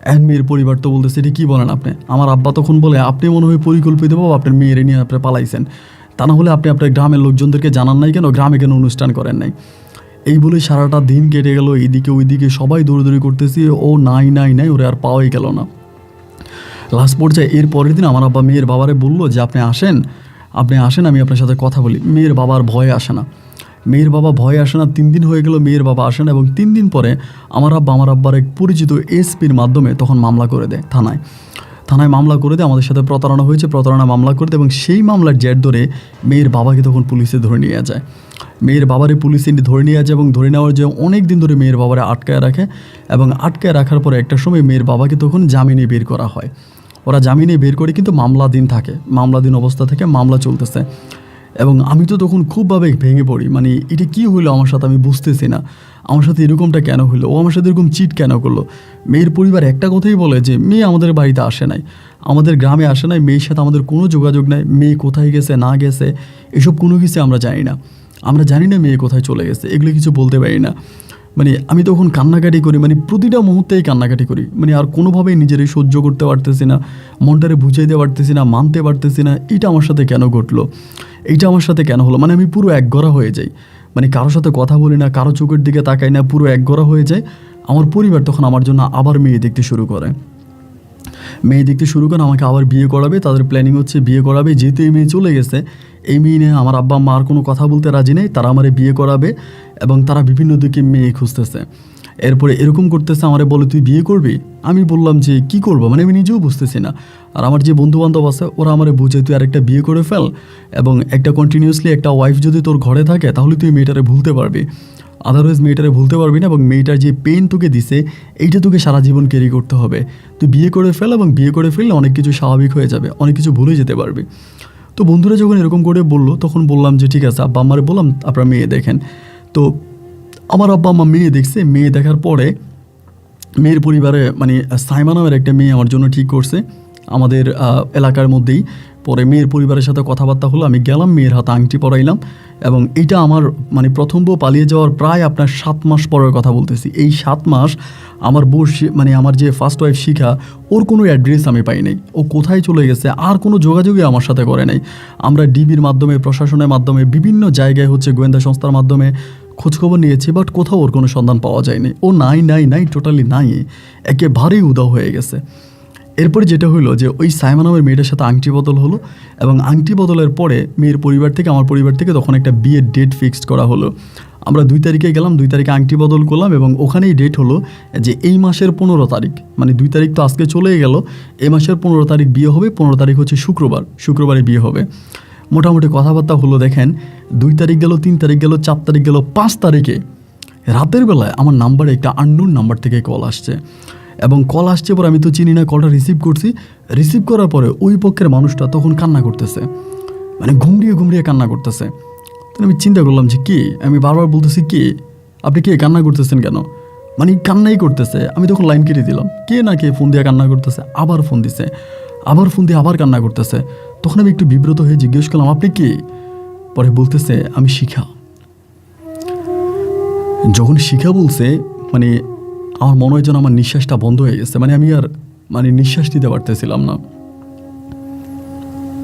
এখন মেয়ের পরিবার তো বলতেছে, এটা কী বলেন আপনি? আমার আব্বা তখন বলে, আপনি মনে হয় পরিকল্পিতভাবে আপনার মেয়ের নিয়ে আপনি পালাইছেন, তা না হলে আপনি আপনার গ্রামের লোকজনদেরকে জানান নাই কেন, গ্রামে কেন অনুষ্ঠান করেন নাই? এই বলে সারাটা দিন কেটে গেল, এইদিকে ওইদিকে সবাই দৌড়দৌড়ি করতেছি, ও নাই নাই নাই, ওরে আর পাওয়াই গেল না। লাস্ট পর্যায়ে এর পরের দিন আমার আব্বা মেয়ের বাবারে বললো যে আপনি আসেন, আমি আপনার সাথে কথা বলি। মেয়ের বাবার ভয়ে আসে না, মেয়ের বাবা ভয়ে আসে না। 3 দিন হয়ে গেল মেয়ের বাবা আসে না, এবং 3 দিন পরে আমার আব্বার এক পরিচিত এসপির মাধ্যমে তখন মামলা করে দেয় থানায় মামলা করে দেয়, আমাদের সাথে প্রতারণা হয়েছে, প্রতারণা মামলা করে দেয়, এবং সেই মামলার জের ধরে মেয়ের বাবাকে তখন পুলিশে ধরে নিয়ে যায়। মেয়ের বাবারে পুলিশে ধরে নিয়ে যায়, এবং ধরে নেওয়ার যে অনেক দিন ধরে মেয়ের বাবারে আটকায় রাখে, এবং আটকায় রাখার পরে একটা সময় মেয়ের বাবাকে তখন জামিনে বের করা হয়। ওরা জামিনে বের করে, কিন্তু মামলাধীন থাকে, মামলাধীন অবস্থা থেকে মামলা চলতেছে। এবং আমি তো তখন খুবভাবে ভেঙে পড়ি, মানে এটা কী হইলো আমার সাথে, আমি বুঝতেছি না আমার সাথে এরকমটা কেন হইলো, ও আমার সাথে এরকম চিট কেন করলো। মেয়ের পরিবার একটা কথাই বলে যে মেয়ে আমাদের বাড়িতে আসে নাই, আমাদের গ্রামে আসে নাই, মেয়ের সাথে আমাদের কোনো যোগাযোগ নাই, মেয়ে কোথায় গেছে না গেছে এসব কোনো কিছু আমরা জানি না মেয়ে কোথায় চলে গেছে, এগুলো কিছু বলতে পারি না। মানে আমি তখন কান্নাকাটি করি, মানে প্রতিটা মুহূর্তেই কান্নাকাটি করি, মানে আর কোনোভাবেই নিজেরই সহ্য করতে পারতেছি না, মনটারে বুঝাইতে পারতেছি না, মানতে পারতেছি না এটা আমার সাথে কেন ঘটলো, এইটা আমার সাথে কেন হলো। মানে আমি পুরো একগড়া হয়ে যাই, মানে কারোর সাথে কথা বলি না, কারো চোখের দিকে তাকাই না, পুরো একগড়া হয়ে যায়। আমার পরিবার তখন আমার জন্য আবার মেয়ে দেখতে শুরু করে, আমাকে আবার বিয়ে করাবে, তাদের প্ল্যানিং হচ্ছে বিয়ে করাবে। যেহেতু এই মেয়ে চলে গেছে, এই মেয়ে নিয়ে আমার আব্বা মা আর কোনো কথা বলতে রাজি নেই, তারা আমারে বিয়ে করাবে, এবং তারা বিভিন্ন দিকে মেয়ে খুঁজতেছে। এরপরে এরকম করতেছে, আমারে বলে তুই বিয়ে করবি? আমি বললাম যে কি করবো, মানে আমি নিজেও বুঝতেছি না। আর আমার যে বন্ধুবান্ধব আছে ওরা আমারে বুঝে, তুই আরেকটা বিয়ে করে ফেল, এবং একটা কন্টিনিউয়াসলি একটা ওয়াইফ যদি তোর ঘরে থাকে তাহলে তুই মেয়েটারে ভুলতে পারবি, আদারওয়াইজ মেয়েটারে ভুলতে পারবি না, এবং মেয়েটার যে পেন তোকে দিছে এইটা তোকে সারা জীবন ক্যারি করতে হবে। তুই বিয়ে করে ফেল, এবং বিয়ে করে ফেললে অনেক কিছু স্বাভাবিক হয়ে যাবে, অনেক কিছু ভুলে যেতে পারবি। তো বন্ধুরা যখন এরকম করে বললো, তখন বললাম যে ঠিক আছে, আব্বা আম্মারে বললাম আপনারা মেয়ে দেখেন। তো আমার আব্বা আম্মা মেয়ে দেখছে, মেয়ে দেখার পরে মেয়ের পরিবারে মানে সাইমা নামের একটা মেয়ে আমার জন্য ঠিক করছে আমাদের এলাকার মধ্যেই। পরে মেয়ের পরিবারের সাথে কথাবার্তা হলো, আমি গেলাম, মেয়ের হাতে আংটি পরাইলাম, এবং এইটা আমার মানে প্রথম বউ পালিয়ে যাওয়ার প্রায় আপনার 7 মাস পরের কথা বলতেছি। এই 7 মাস আমার বউ মানে আমার যে ফার্স্ট ওয়াইফ শিখা, ওর কোনো অ্যাড্রেস আমি পাই নাই, ও কোথায় চলে গেছে আর কোনো যোগাযোগই আমার সাথে করে নাই। আমরা ডিবির মাধ্যমে, প্রশাসনের মাধ্যমে, বিভিন্ন জায়গায় হচ্ছে গোয়েন্দা সংস্থার মাধ্যমে খোঁজখবর নিয়েছি, বাট কোথাও ওর কোনো সন্ধান পাওয়া যায়নি। ও নাই টোটালি নাই, একেবারেই উধাও হয়ে গেছে। এরপরে যেটা হলো যে ওই সাইমা নামের মেয়েটার সাথে আংটি বদল হলো, এবং আংটি বদলের পরে মেয়ের পরিবার থেকে, আমার পরিবার থেকে তখন একটা বিয়ের ডেট ফিক্সড করা হলো। আমরা 2 তারিখে গেলাম, 2 তারিখে আংটি বদল করলাম, এবং ওখানেই ডেট হলো যে এই মাসের 15 তারিখ, মানে 2 তারিখ তো আজকে চলেই গেল, এই মাসের 15 তারিখ বিয়ে হবে। 15 তারিখ হচ্ছে শুক্রবারে বিয়ে হবে। মোটামুটি কথাবার্তা হলো, দেখেন 2 তারিখ গেল, 3 তারিখ গেল, 4 তারিখ গেল, 5 তারিখে রাতের বেলায় আমার নাম্বারে একটা আননোন নাম্বার থেকে কল আসছে, এবং কল আসছে পরে আমি তো চিনি না, কলটা রিসিভ করার পরে ওই পক্ষের মানুষটা তখন কান্না করতেছে, মানে ঘুমড়িয়ে কান্না করতেছে। তো আমি চিন্তা করলাম যে কে, আমি বারবার বলতেছি কে, আপনি কে কান্না করতেছেন কেন, মানে কান্নাই করতেছে। আমি তখন লাইন কেটে দিলাম, কে না কে ফোন দিয়ে কান্না করতেছে, আবার ফোন দিছে, আবার ফোন দিয়ে আবার কান্না করতেছে। তখন আমি একটু বিব্রত হয়ে জিজ্ঞেস করলাম আপনি কে? পরে বলতেছে আমি শিখা। যখন শিখা বলছে, মানে আমার মনে হয় যেন আমার নিঃশ্বাসটা বন্ধ হয়ে গেছে, মানে আমি আর মানে নিঃশ্বাস দিতে পারতেছিলাম না।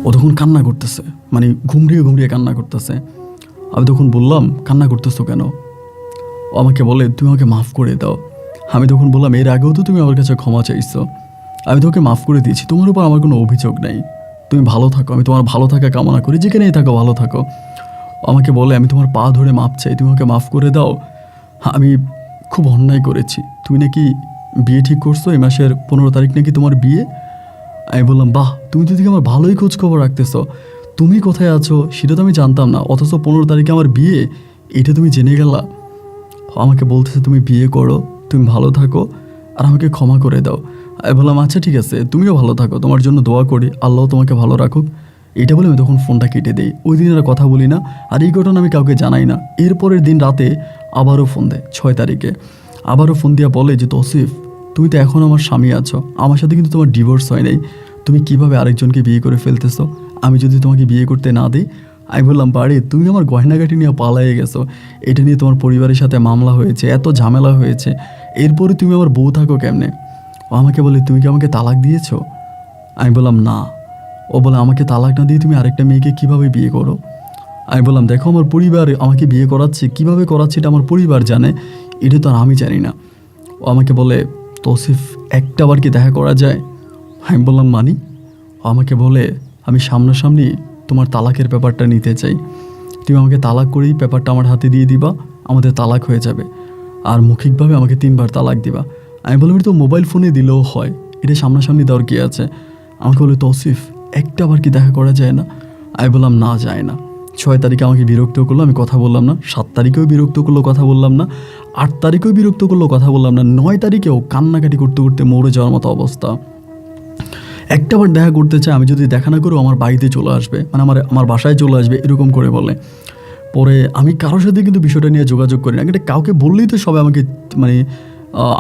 ও তখন কান্না করতেছে, মানে ঘুমড়িয়ে কান্না করতেছে। আমি তখন বললাম কান্না করতেছো কেন? ও আমাকে বলে তুমি আমাকে মাফ করে দাও। আমি তখন বললাম এর আগেও তো তুমি আমার কাছে ক্ষমা চাইছো, আমি তোকে মাফ করে দিয়েছি, তোমার উপর আমার কোনো অভিযোগ নেই, তুমি ভালো থাকো, আমি তোমার ভালো থাকা কামনা করি, যেখানেই থাকো ভালো থাকো। আমাকে বলে আমি তোমার পা ধরে মাপ চাই, তুমি আমাকে মাফ করে দাও, আমি খুব অন্যায় করেছি, তুমি নাকি বিয়ে ঠিক করছো, এই মাসের 15 তারিখ নাকি তোমার বিয়ে। আমি বললাম বাহ, তুমি তো দেখি আমার ভালোই খোঁজ খবর রাখতেছো, তুমি কোথায় আছো সেটা তো আমি জানতাম না, অথচ 15 তারিখে আমার বিয়ে, এটা তুমি জেনে গেলা। আমাকে বলতেছে তুমি বিয়ে করো, তুমি ভালো থাকো, আর আমাকে ক্ষমা করে দাও। আমি বললাম আচ্ছা ঠিক আছে, তুমিও ভালো থাকো, তোমার জন্য দোয়া করি, আল্লাহ তোমাকে ভালো রাখুক। এটা বলে আমি তখন ফোনটা কেটে দিই। ওই দিন আর কথা বলি না, আর এই ঘটনা আমি কাউকে জানাই না। এরপরের দিন রাতে আবারও ফোন দেয়, 6 তারিখে আবারও ফোন দিয়া বলে যে তৌসিফ, তুমি তো এখন আমার স্বামী আছো, আমার সাথে কিন্তু তোমার ডিভোর্স হয় নাই, তুমি কিভাবে আরেকজনকে বিয়ে করে ফেলতেছো, আমি যদি তোমাকে বিয়ে করতে না দিই আমি বললাম, বাড়ি তুমি আমার গয়নাগাটি নিয়ে পালিয়ে গেছো, এটা নিয়ে তোমার পরিবারের সাথে মামলা হয়েছে, এত ঝামেলা হয়েছে, এরপরে তুমি আমার বউ থাকো কেমনে? ও আমাকে বলে, তুমি কি আমাকে তালাক দিয়েছো? আমি বললাম না। ও বলে, আমাকে তালাক না দিয়ে তুমি আরেকটা মেয়েকে কিভাবে বিয়ে করো? আমি বললাম, দেখো আমার পরিবার আমাকে বিয়ে করাচ্ছে, কিভাবে করাচ্ছে এটা আমার পরিবার জানে, এটা তো আর আমি জানি না। ও আমাকে বলে, তৌসিফ একটা বার কি দেখা করা যায়? আমি বললাম, মানি? ও আমাকে বলে, আমি সামনাসামনি তোমার তালাকের ব্যাপারটা নিতে চাই, তুমি আমাকে তালাক করেই পেপারটা আমার হাতে দিয়ে দিবা, আমাদের তালাক হয়ে যাবে, আর মৌখিকভাবে আমাকে 3 বার তালাক দিবা। আমি বললাম, এটা তো মোবাইল ফোনে দিলেও হয়, এটা সামনাসামনি দেওয়ার কী আছে? আমাকে বলে, তৌসিফ একটা বার কি দেখা করা যায় না? আমি বললাম, না যায় না। 6 তারিখে আমাকে বিরক্ত করলো, আমি কথা বললাম না। 7 তারিখেও বিরক্ত করলো, কথা বললাম না। 8 তারিখেও বিরক্ত করলো, কথা বললাম না। 9 তারিখেও কান্নাকাটি করতে করতে মরে যাওয়ার মতো অবস্থা। একটা বার দেখা করতে চাই, আমি যদি দেখা না করেও আমার বাড়িতে চলে আসবে, মানে আমার বাসায় চলে আসবে, এরকম করে বলে। পরে আমি কারোর সাথে কিন্তু বিষয়টা নিয়ে যোগাযোগ করি না, এটা কাউকে বললেই তো সবাই আমাকে মানে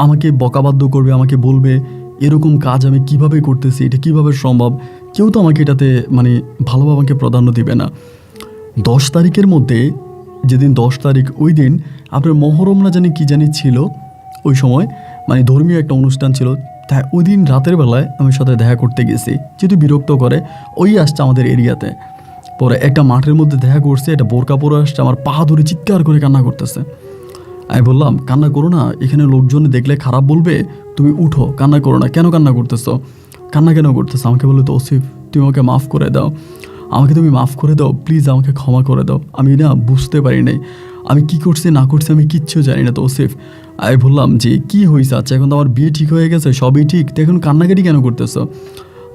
আমাকে বকাবাধ্য করবে, আমাকে বলবে এরকম কাজ আমি কিভাবে করতেছি, এটা কিভাবে সম্ভব। কেউ তো আমাকে এটাতে মানে ভালোভাবে আমাকে প্রাধান্য দিবে না। 10 তারিখের মধ্যে, যেদিন 10 তারিখ, ওই দিন আপনার মহরম না জানি কি জানি ছিল, ওই সময় মানে ধর্মীয় একটা অনুষ্ঠান ছিল, তাই ওই দিন রাতের বেলায় আমি সাথে দেখা করতে গেছি, যেহেতু বিরক্ত করে, ওই আসছে আমাদের এরিয়াতে। পরে একটা মাঠের মধ্যে দেখা করছে, একটা বোরকা পরে আসছে, আমার পা ধরে চিৎকার করে কান্না করতেছে। আমি বললাম, কান্না করো না, এখানে লোকজন দেখলে খারাপ বলবে, তুমি উঠো, কান্না করো না। কেন কান্না করতেছো? কান্না কেন করতেছো? আমাকে বলে, তৌসিফ তুমি আমাকে মাফ করে দাও, আমাকে তুমি মাফ করে দাও, প্লিজ আমাকে ক্ষমা করে দাও, আমি না বুঝতে পারি নাই, আমি কি করছি না করছি আমি কিচ্ছু জানি না তৌসিফ। আমি বললাম যে কী হয়েছে, আচ্ছা এখন তো আমার বিয়ে ঠিক হয়ে গেছে, সবই ঠিক, তো এখন কান্নাকাটি কেন করতেছো?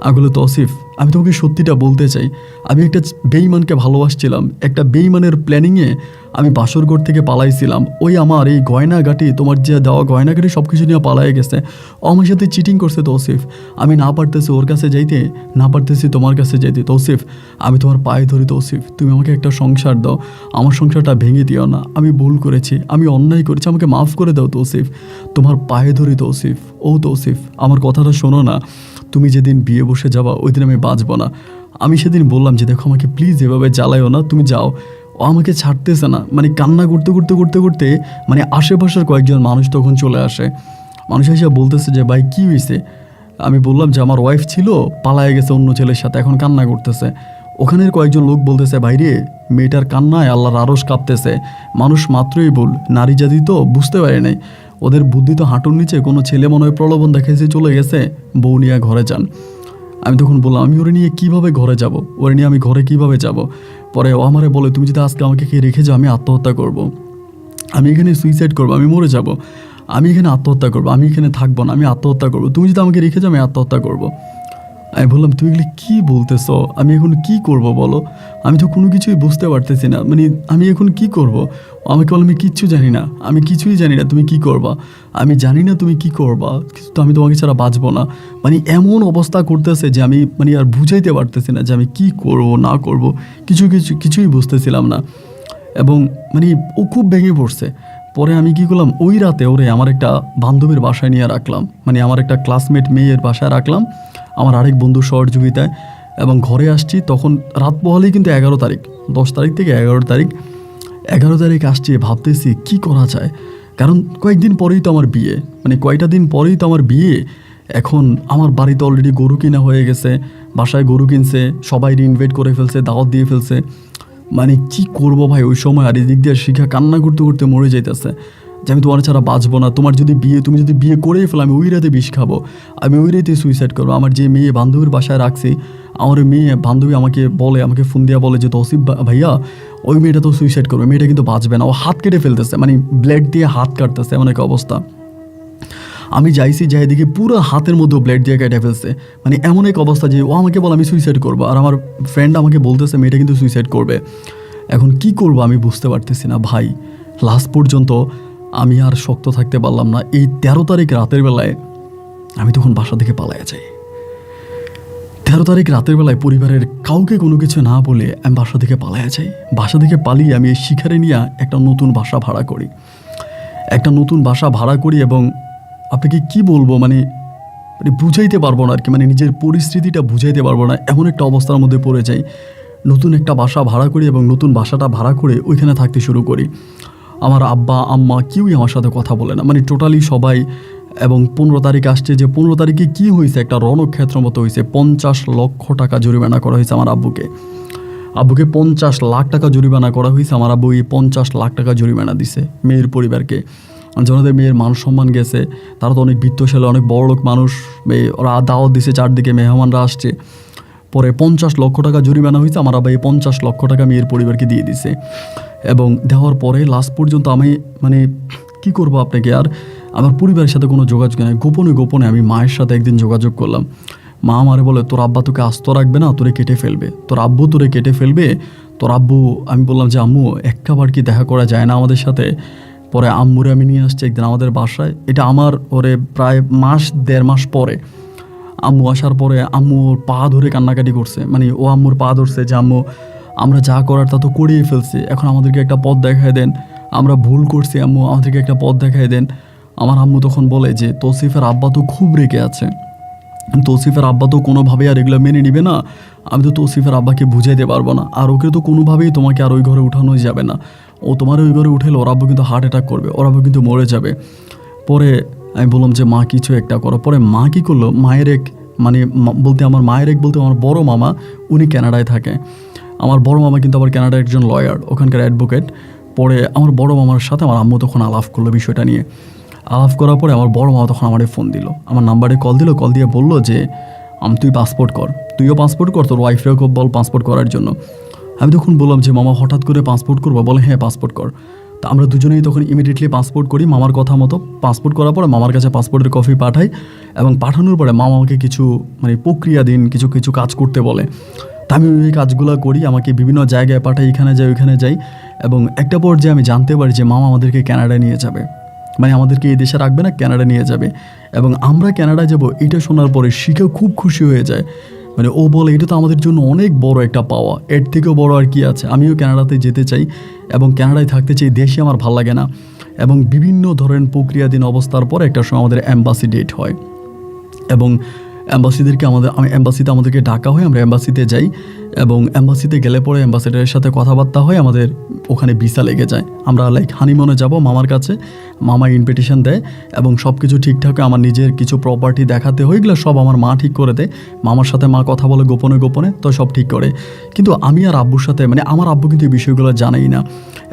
আগলে, তৌসিফ আমি তোমাকে সত্যিটা বলতে চাই, আমি একটা বেইমানকে ভালোবাসছিলাম, একটা বেইমানের প্ল্যানিংয়ে আমি বাসরঘর থেকে পালাইছিলাম, ওই আমার এই গয়নাগাটি, তোমার যে দেওয়া গয়নাগাটি সব কিছু নিয়ে পালাই গেছে, ও আমার সাথে চিটিং করছে তৌসিফ। আমি না পারতেছি ওর কাছে যাইতে, না পারতেছি তোমার কাছে যাইতে। তৌসিফ আমি তোমার পায়ে ধরি তৌসিফ, তুমি আমাকে একটা সংসার দাও, আমার সংসারটা ভেঙে দিও না, আমি ভুল করেছি, আমি অন্যায় করেছি, আমাকে মাফ করে দাও তৌসিফ, তোমার পায়ে ধরি তৌসিফ। ও তৌসিফ আমার কথাটা শোনো না, তুমি যেদিন বিয়ে বসে যাবা ওই দিন আমি বাঁচবো না। আমি সেদিন বললাম যে দেখো আমাকে প্লিজ এভাবে জ্বালাইও না, তুমি যাও। ও আমাকে ছাড়তেছে না, মানে কান্না করতে করতে করতে করতে মানে আশেপাশের কয়েকজন মানুষ তখন চলে আসে, মানুষ এসে বলতেছে যে ভাই কী হয়েছে? আমি বললাম যে আমার ওয়াইফ ছিল, পালায়ে গেছে অন্য ছেলের সাথে, এখন কান্না করতেছে। ওখানের কয়েকজন লোক বলতেছে, ভাইরে মেয়েটার কান্নায় আল্লাহর আরশ কাঁপতেছে, মানুষ মাত্রই ভুল, নারী জাতি তো বুঝতে পারে নাই, ওদের বুদ্ধি তো হাঁটুর নিচে, কোনো ছেলে মনে হয় প্রলোভন দেখাইছে চলে গেছে, বউ নিয়ে ঘরে যান। আমি তখন বললাম, আমি ওরে নিয়ে কীভাবে ঘরে যাব, ওরে নিয়ে আমি ঘরে কীভাবে যাব? পরে ও আমারে বলে, তুমি যদি আজকে আমাকে খেয়ে রেখে যাও আমি আত্মহত্যা করব, আমি এখানে সুইসাইড করবো, আমি মরে যাব, আমি এখানে আত্মহত্যা করবো, আমি এখানে থাকবো না, আমি আত্মহত্যা করবো, তুমি যদি আমাকে রেখে যাও আমি আত্মহত্যা করবো। আমি বললাম, তুমি এগুলি কী বলতেছ, আমি এখন কি করব বলো, আমি তো কোনো কিছুই বুঝতে পারতেছি না, মানে আমি এখন কি করব? আমাকে বলো, আমি কিচ্ছু জানি না, আমি কিছুই জানি না, তুমি কি করবা, আমি জানি না তুমি কি করবা, কিন্তু আমি তোমাকে ছাড়া বাঁচবো না। মানে এমন অবস্থা করতেছে যে আমি মানে আর বুঝাইতে পারতেছি না যে আমি কি করব না করব, কিছুই বুঝতেছিলাম না, এবং মানে ও খুব ভেঙে পড়ছে। পরে আমি কি করলাম, ওই রাতে ওরে আমার একটা বান্ধবীর বাসায় নিয়ে রাখলাম, মানে আমার একটা ক্লাসমেট মেয়ের বাসায় রাখলাম আমার আরেক বন্ধুর সহযোগিতায়, এবং ঘরে আসছি তখন রাত পোহালেই কিন্তু 11 তারিখ, 10 তারিখ থেকে 11 তারিখ আসছি, ভাবতেছি কি করা যায়, কারণ কয়েকদিন পরেই তো আমার বিয়ে, মানে কয়টা দিন পরেই তো আমার বিয়ে। এখন আমার বাড়িতে অলরেডি গরু কিনা হয়ে গেছে, বাসায় গরু কিনছে, সবাই ইনভাইট করে ফেলছে, দাওয়াত দিয়ে ফেলছে, মানে কি করব ভাই ওই সময়। আর এদিক দিয়ে শিখা কান্না করতে করতে মরে যাইতেছে যে আমি তোমার ছাড়া বাঁচবো না, তুমি যদি বিয়ে করেই ফেলো আমি ওই রাতে বিষ খাবো, আমি ওই রাতে সুইসাইড করবো। আমার যে মেয়ে বান্ধবীর বাসায় রাখছি, আমার মেয়ে বান্ধবী আমাকে ফোন দিয়া বলে যে তৌসিফ ভাইয়া ওই মেয়েটা তো সুইসাইড করবে, মেয়েটা কিন্তু বাঁচবে না, ও হাত কেটে ফেলতেছে, মানে ব্লেড দিয়ে হাত কাটতেছে, এমন একটা অবস্থা। আমি যাইছি, যাই দিকে পুরো হাতের মধ্যে ব্লেড দিয়ে কেটে ফেলছে, মানে এমন এক অবস্থা যে ও আমাকে বলে আমি সুইসাইড করবো, আর আমার ফ্রেন্ড আমাকে বলতেছে মেয়েটা কিন্তু সুইসাইড করবে। এখন কি করব আমি বুঝতে পারতেছি না ভাই। লাস্ট পর্যন্ত আমি আর শক্ত থাকতে পারলাম না। এই 13 তারিখ রাতের বেলায় আমি তখন বাসা থেকে পালাইয়া যাই। 13 তারিখ রাতের বেলায় পরিবারের কাউকে কোনো কিছু না বলে আমি বাসা থেকে পালাইয়া যাই। বাসা থেকে পালিয়ে আমি এই শিকারে নিয়ে একটা নতুন বাসা ভাড়া করি, এবং আপনাকে কি বলবো, মানে বুঝাইতে পারবো না আর কি, মানে নিজের পরিস্থিতিটা বুঝাইতে পারবো না, এমন একটা অবস্থার মধ্যে পড়ে যাই। নতুন একটা বাসা ভাড়া করি এবং নতুন বাসাটা ভাড়া করে ওইখানে থাকতে শুরু করি। আমার আব্বা আম্মা কেউই আমার সাথে কথা বলে না, মানে টোটালি সবাই। এবং 15 তারিখ আসছে, যে 15 তারিখে কী হয়েছে, একটা রণক্ষেত্র মতো হয়েছে। 50 লক্ষ টাকা জরিমানা করা হয়েছে আমার আব্বুকে। 50 লাখ টাকা জরিমানা করা হয়েছে। আমার আব্বু এই 50 লাখ টাকা জরিমানা দিছে মেয়ের পরিবারকে। যাদের মেয়ের মান সম্মান গেছে, তারা তো অনেক বিত্তশালী, অনেক বড়লোক মানুষ, ওরা দাওয়াত দিছে, চারদিকে মেহমানরা আসছে। পরে 50 লক্ষ টাকা জরিমানা হয়েছে। আমার আব্বা এই 50 লক্ষ টাকা মেয়ের পরিবারকে দিয়ে দিছে। এবং দেওয়ার পরে লাস্ট পর্যন্ত আমি মানে কি করব আপনাকে, আর আমার পরিবারের সাথে কোনো যোগাযোগ নেই। গোপনে গোপনে আমি মায়ের সাথে একদিন যোগাযোগ করলাম। মা আমারে বলে, তোর আব্বা তোকে আস্ত রাখবে না, তোরে কেটে ফেলবে, তোর আব্বু তোরে কেটে ফেলবে, তোর আব্বু। আমি বললাম যে আম্মু একবার কি দেখা করা যায় না আমাদের সাথে? পরে আম্মুরে আমি নিয়ে আসছি একদিন আমাদের বাসায়। এটা আমার ওরে প্রায় 1.5 মাস পরে আম্মু আসার পরে আম্মু ওর পা ধরে কান্নাকাটি করছে। মানে ও আম্মুর পা ধরছে যে আম্মু, আমরা যা করার তা তো করিয়ে ফেলছি, এখন আমাদেরকে একটা পথ দেখায় দেন, আমরা ভুল করছি আম্মু, আমাদেরকে একটা পথ দেখায় দেন। আমার আম্মু তখন বলে যে তৌসিফের আব্বা তো খুব রেগে আছে, তৌসিফের আব্বা তো কোনোভাবেই আর এগুলো মেনে নিবে না, আমি তো তৌসিফের আব্বাকে বুঝাইতে পারবো না, আর ওকে তো কোনোভাবেই তোমাকে আর ওই ঘরে উঠানোই যাবে না, ও তোমার ওই ঘরে উঠেলে ওর আব্বু কিন্তু হার্ট অ্যাটাক করবে, ওর আব্বু কিন্তু মরে যাবে। পরে আমি বললাম যে মা কিছু একটা করো। পরে মা কী করলো, মায়ের এক মানে বলতে আমার মায়ের এক বলতে আমার বড় মামা, উনি কানাডায় থাকে। আমার বড় মামা কিন্তু আবার কানাডার একজন লয়ার, ওখানকার অ্যাডভোকেট। পরে আমার বড় মামার সাথে আমার আম্মু তখন আলাপ করলো বিষয়টা নিয়ে। আলাপ করার পরে আমার বড় মামা তখন আমারে ফোন দিল, আমার নাম্বারে কল দিল, কল দিয়ে বললো যে তুই পাসপোর্ট কর, তুইও পাসপোর্ট কর, তোর ওয়াইফরেও বল পাসপোর্ট করার জন্য। আমি তখন বললাম যে মামা হঠাৎ করে পাসপোর্ট করবো? বলে হ্যাঁ পাসপোর্ট কর। তো আমরা দুজনেই তখন ইমিডিয়েটলি পাসপোর্ট করি মামার কথা মতো। পাসপোর্ট করার পরে মামার কাছে পাসপোর্টের কপি পাঠাই, এবং পাঠানোর পরে মামা আমাকে কিছু মানে প্রক্রিয়াধীন কিছু কিছু কাজ করতে বলে। তা আমি ওই কাজগুলো করি, আমাকে বিভিন্ন জায়গায় পাঠাই, এখানে যাই ওইখানে যাই। এবং একটা পর্যায়ে আমি জানতে পারি যে মামা আমাদেরকে কানাডায় নিয়ে যাবে, মানে আমাদেরকে এই দেশে রাখবে না, কানাডা নিয়ে যাবে। এবং আমরা কানাডায় যাব এটা শোনার পরে শিখে খুব খুশি হয়ে যায়। মানে ও বলে এটা তো আমাদের জন্য অনেক বড় একটা পাওয়া, এর থেকেও বড় আর কি আছে। আমিও কানাডাতে যেতে চাই এবং কানাডায় থাকতে চাই, দেশে আমার ভালো লাগে না। এবং বিভিন্ন ধরনের প্রক্রিয়াধীন অবস্থার পর একটা সময় আমাদের অ্যাম্বাসি ডেট হয়, এবং অ্যাম্বাসিতে আমাদেরকে ডাকা হয়, আমরা অ্যাম্বাসিতে যাই। এবং অ্যাম্বাসিতে গেলে পরে অ্যাম্বাসিডারের সাথে কথাবার্তা হয়, আমাদের ওখানে ভিসা লেগে যায়। আমরা হানিমুনে যাব মামার কাছে, মামা ইনভিটেশন দেয় এবং সব কিছু ঠিকঠাক। আমার নিজের কিছু প্রপার্টি দেখাতে হয়, এগুলো সব আমার মা ঠিক করে দেয়। মামার সাথে মা কথা বলে গোপনে গোপনে, তো সব ঠিক করে। কিন্তু আমি আর আব্বুর সাথে মানে আমার আব্বু কিন্তু এই বিষয়গুলো জানেই না।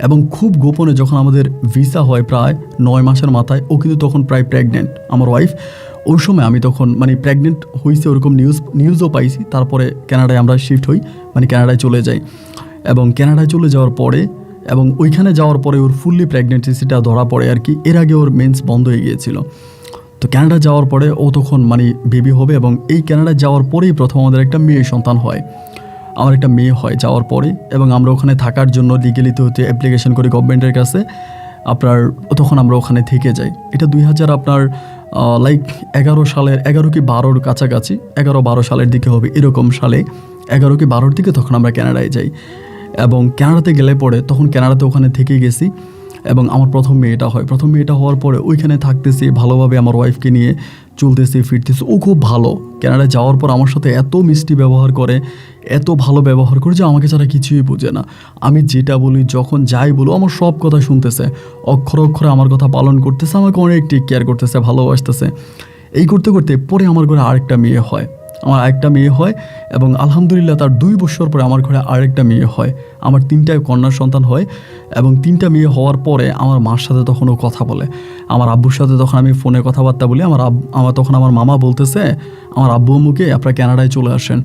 এবং খুব গোপনে যখন আমাদের ভিসা হয় প্রায় 9 মাসের মাথায়, ও কিন্তু তখন প্রায় প্রেগনেন্ট আমার ওয়াইফ। ওই সময় আমি তখন মানে প্রেগনেন্ট হয়েছে ওরকম নিউজও পাইছি। তারপরে কানাডায় আমরা শিফট হই, মানে কানাডায় চলে যাই। এবং কানাডায় চলে যাওয়ার পরে এবং ওইখানে যাওয়ার পরে ওর ফুললি প্রেগনেন্সিটা ধরা পড়ে আর কি। এর আগে ওর মেন্স বন্ধ হয়ে গিয়েছিল। তো কানাডা যাওয়ার পরে ও তখন মানে বেবি হবে, এবং এই কানাডা যাওয়ার পরেই প্রথম আমাদের একটা মেয়ে সন্তান হয়। আমার একটা মেয়ে হয় যাওয়ার পরে, এবং আমরা ওখানে থাকার জন্য লিগেলিতে হতে অ্যাপ্লিকেশন করি গভর্নমেন্টের কাছে। আপনার তখন আমরা ওখানে থেকে যাই। এটা 2000 আপনার 11 সালের 11 কি 12 কাছাকাছি, 11-12 সালের দিকে হবে এরকম সালে, 11 কি 12 দিকে তখন আমরা কানাডায় যাই। এবং কানাডাতে গেলে পরে তখন কানাডাতে ওখানে থেকে গেছি, এবং আমার প্রথম মেয়েটা হয়। প্রথম মেয়েটা হওয়ার পরে ওইখানে থাকতেছি ভালোভাবে, আমার ওয়াইফকে নিয়ে চলতেছি ফিরতেছি। ও খুব ভালো। কানাডায় যাওয়ার পর আমার সাথে এত মিষ্টি ব্যবহার করে, এত ভালো ব্যবহার করে যে আমাকে ছাড়া কিছুই বোঝে না। আমি যেটা বলি, যখন যাই বলো, আমার সব কথা শুনতেছে, অক্ষরে অক্ষরে আমার কথা পালন করতেছে, আমাকে অনেক টেক কেয়ার করতেছে, ভালোবাসতেছে। এই করতে করতে পরে আমার ঘরে আরেকটা মেয়ে হয়। এবং আলহামদুলিল্লাহ তার 2 বছর পরে আমার ঘরে আরেকটা মেয়ে হয়। আমার 3টা কন্যা সন্তান হয়। এবং 3টা মেয়ে হওয়ার পরে আমার মার সাথে তখন ও কথা বলে, আমার আব্বুর সাথে তখন আমি ফোনে কথাবার্তা বলি। তখন আমার মামা বলতেছে আমার আব্বু আম্মুকে আপনারা কানাডায় চলে আসেন,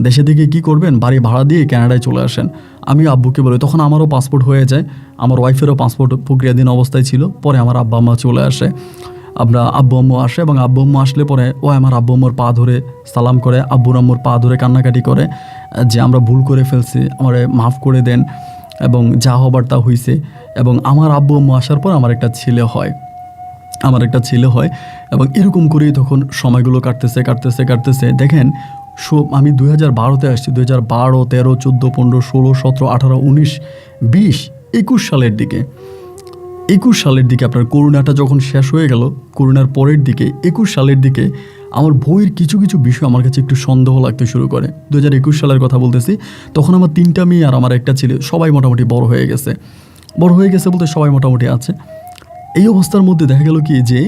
দেশে থেকে কী করবেন, বাড়ি ভাড়া দিয়ে কানাডায় চলে আসেন। আমি আব্বুকে বলি, তখন আমারও পাসপোর্ট হয়ে যায়, আমার ওয়াইফেরও পাসপোর্ট প্রক্রিয়াধীন অবস্থায় ছিল। পরে আমার আব্বা আম্মা চলে আসে, আমরা আব্বু আম্মু আসে, এবং আব্বু আম্মু আসলে পরে ও আমার আব্বু আম্মুর পা ধরে সালাম করে, আব্বুর আম্মুর পা ধরে কান্নাকাটি করে যে আমরা ভুল করে ফেলছি, আমারে মাফ করে দেন, এবং যা হবার তা হয়েছে। এবং আমার আব্বু আম্মু আসার পর আমার একটা ছেলে হয়। এবং এরকম করেই তখন সময়গুলো কাটতেছে। দেখেন আমি 2012-তে আসছি, 2012, 13, 14, 15, 16, 17, 18, 19, 20, 21 সালের দিকে। 21 সালের দিকে আপনার করোনাটা যখন শেষ হয়ে গেল, করোনার পরের দিকে 21 সালের দিকে আমার বইয়ের কিছু কিছু বিষয় আমার কাছে একটু সন্দেহ লাগতে শুরু করে। 2021 সালের কথা বলতেছি। তখন আমার 3টা মেয়ে আর আমার একটা ছেলে, সবাই মোটামুটি বড় হয়ে গেছে। বড় হয়ে গেছে বলতে সবাই মোটামুটি আছে। এই অবস্থার মধ্যে দেখা গেল কি যে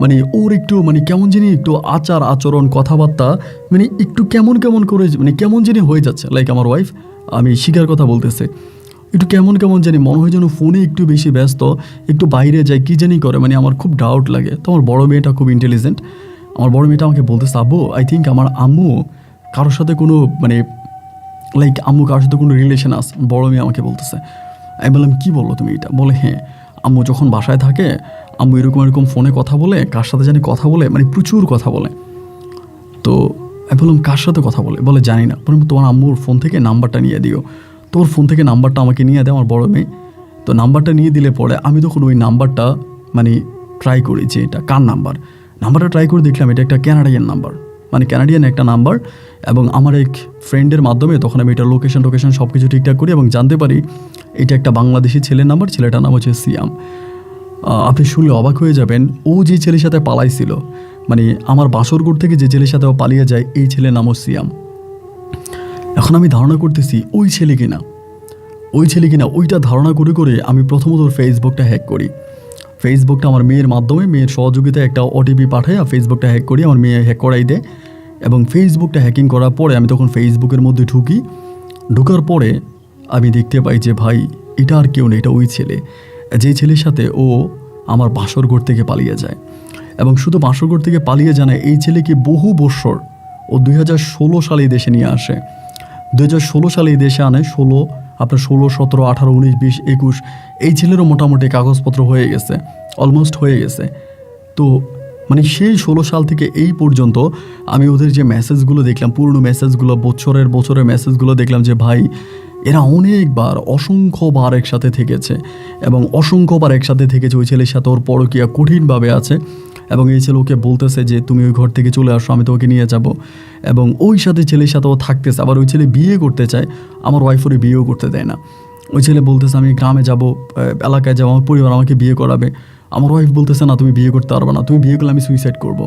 মানে ওর একটু মানে কেমন জানি একটু আচার আচরণ কথাবার্তা মানে একটু কেমন কেমন করে মানে কেমন জানি হয়ে যাচ্ছে। লাইক আমার ওয়াইফ, আমি শিখার কথা বলতেছে, একটু কেমন কেমন জানি মনে হয় যেন ফোনে একটু বেশি ব্যস্ত, একটু বাইরে যায় কী জানি করে, মানে আমার খুব ডাউট লাগে। তো আমার বড় মেয়েটা খুব ইন্টেলিজেন্ট। আমার বড় মেয়েটা আমাকে বলতেছে, আব্বু আই থিঙ্ক আমার আম্মু কারোর সাথে কোনো মানে লাইক আম্মু কারোর সাথে কোনো রিলেশন আছে। বড় মেয়ে আমাকে বলতেছে। আমি বললাম কী বললো তুমি এটা? বলে হ্যাঁ, আম্মু যখন বাসায় থাকে আম্মু এরকম এরকম ফোনে কথা বলে, কার সাথে জানি কথা বলে, মানে প্রচুর কথা বলে। তো আমি বললাম কার সাথে কথা বলে? বলে জানি না। বললাম তোমার আম্মুর ফোন থেকে নাম্বারটা নিয়ে দিও। তোর ফোন থেকে নাম্বারটা আমাকে নিয়ে দেয় আমার বড় মেয়ে। তো নাম্বারটা নিয়ে দিলে পরে আমি তখন ওই নাম্বারটা মানে ট্রাই করি যে এটা কার নাম্বারটা ট্রাই করে দেখলাম এটা একটা ক্যানাডিয়ান নাম্বার, মানে ক্যানাডিয়ান একটা নাম্বার। এবং আমার এক ফ্রেন্ডের মাধ্যমে তখন আমি এটা লোকেশন সব কিছু ঠিকঠাক করি এবং জানতে পারি এটা একটা বাংলাদেশি ছেলের নাম্বার। ছেলেটার নাম হচ্ছে সিয়াম। আপনি শুনলে অবাক হয়ে যাবেন, ও যে ছেলের সাথে পালাইছিল, মানে আমার বাসরঘর থেকে যে ছেলের সাথে ও পালিয়ে যায়, এই ছেলের নামও সিয়াম। এখন আমি ধারণা করতেছি ওই ছেলে কিনা, ওইটা ধারণা করে করে আমি প্রথমত ওর ফেসবুকটা হ্যাক করি। ফেসবুকটা আমার মেয়ের মাধ্যমে, মেয়ের সহযোগিতায় একটা ওটিপি পাঠাই, ফেসবুকটা হ্যাক করি, আমার মেয়ে হ্যাক করাই দেয়। এবং ফেসবুকটা হ্যাকিং করার পরে আমি তখন ফেসবুকের মধ্যে ঢুকার পরে আমি দেখতে পাই যে ভাই এটা আর কেউ নেই, এটা ওই ছেলে, যে ছেলের সাথে ও আমার বাসরঘর থেকে পালিয়ে যায়। এবং শুধু বাসরঘর থেকে পালিয়ে জানায় এই ছেলেকে বহু বৎসর ও 2016 সালে এই দেশে নিয়ে আসে। 2016 সালে এই দেশে আনে। 16, আপনার 16, 17, 18, 19, 20, 21 এই ছেলেরও মোটামুটি কাগজপত্র হয়ে গেছে, অলমোস্ট হয়ে গেছে। তো মানে সেই 16 সাল থেকে এই পর্যন্ত আমি ওদের যে মেসেজগুলো দেখলাম, পুরনো মেসেজগুলো, বছরের মেসেজগুলো দেখলাম যে ভাই এরা অনেকবার অসংখ্যবার একসাথে থেকেছে এবং অসংখ্যবার একসাথে থেকেছে। ওই ছেলের সাথে ওর পরকীয়া কঠিনভাবে আছে এবং এই ছেলে ওকে বলতেছে যে তুমি ওই ঘর থেকে চলে আসো, আমি তো ওকে নিয়ে যাব। এবং ওই ছেলের সাথে ও থাকতেছে। আবার ওই ছেলে বিয়ে করতে চায়, আমার ওয়াইফেরও বিয়েও করতে দেয় না। ওই ছেলে বলতেছে আমি গ্রামে যাব, এলাকায় যাবো, আমার পরিবার আমাকে বিয়ে করাবে। আমার ওয়াইফ বলতেছে না তুমি বিয়ে করতে পারবে না, তুমি বিয়ে করলে আমি সুইসাইড করব।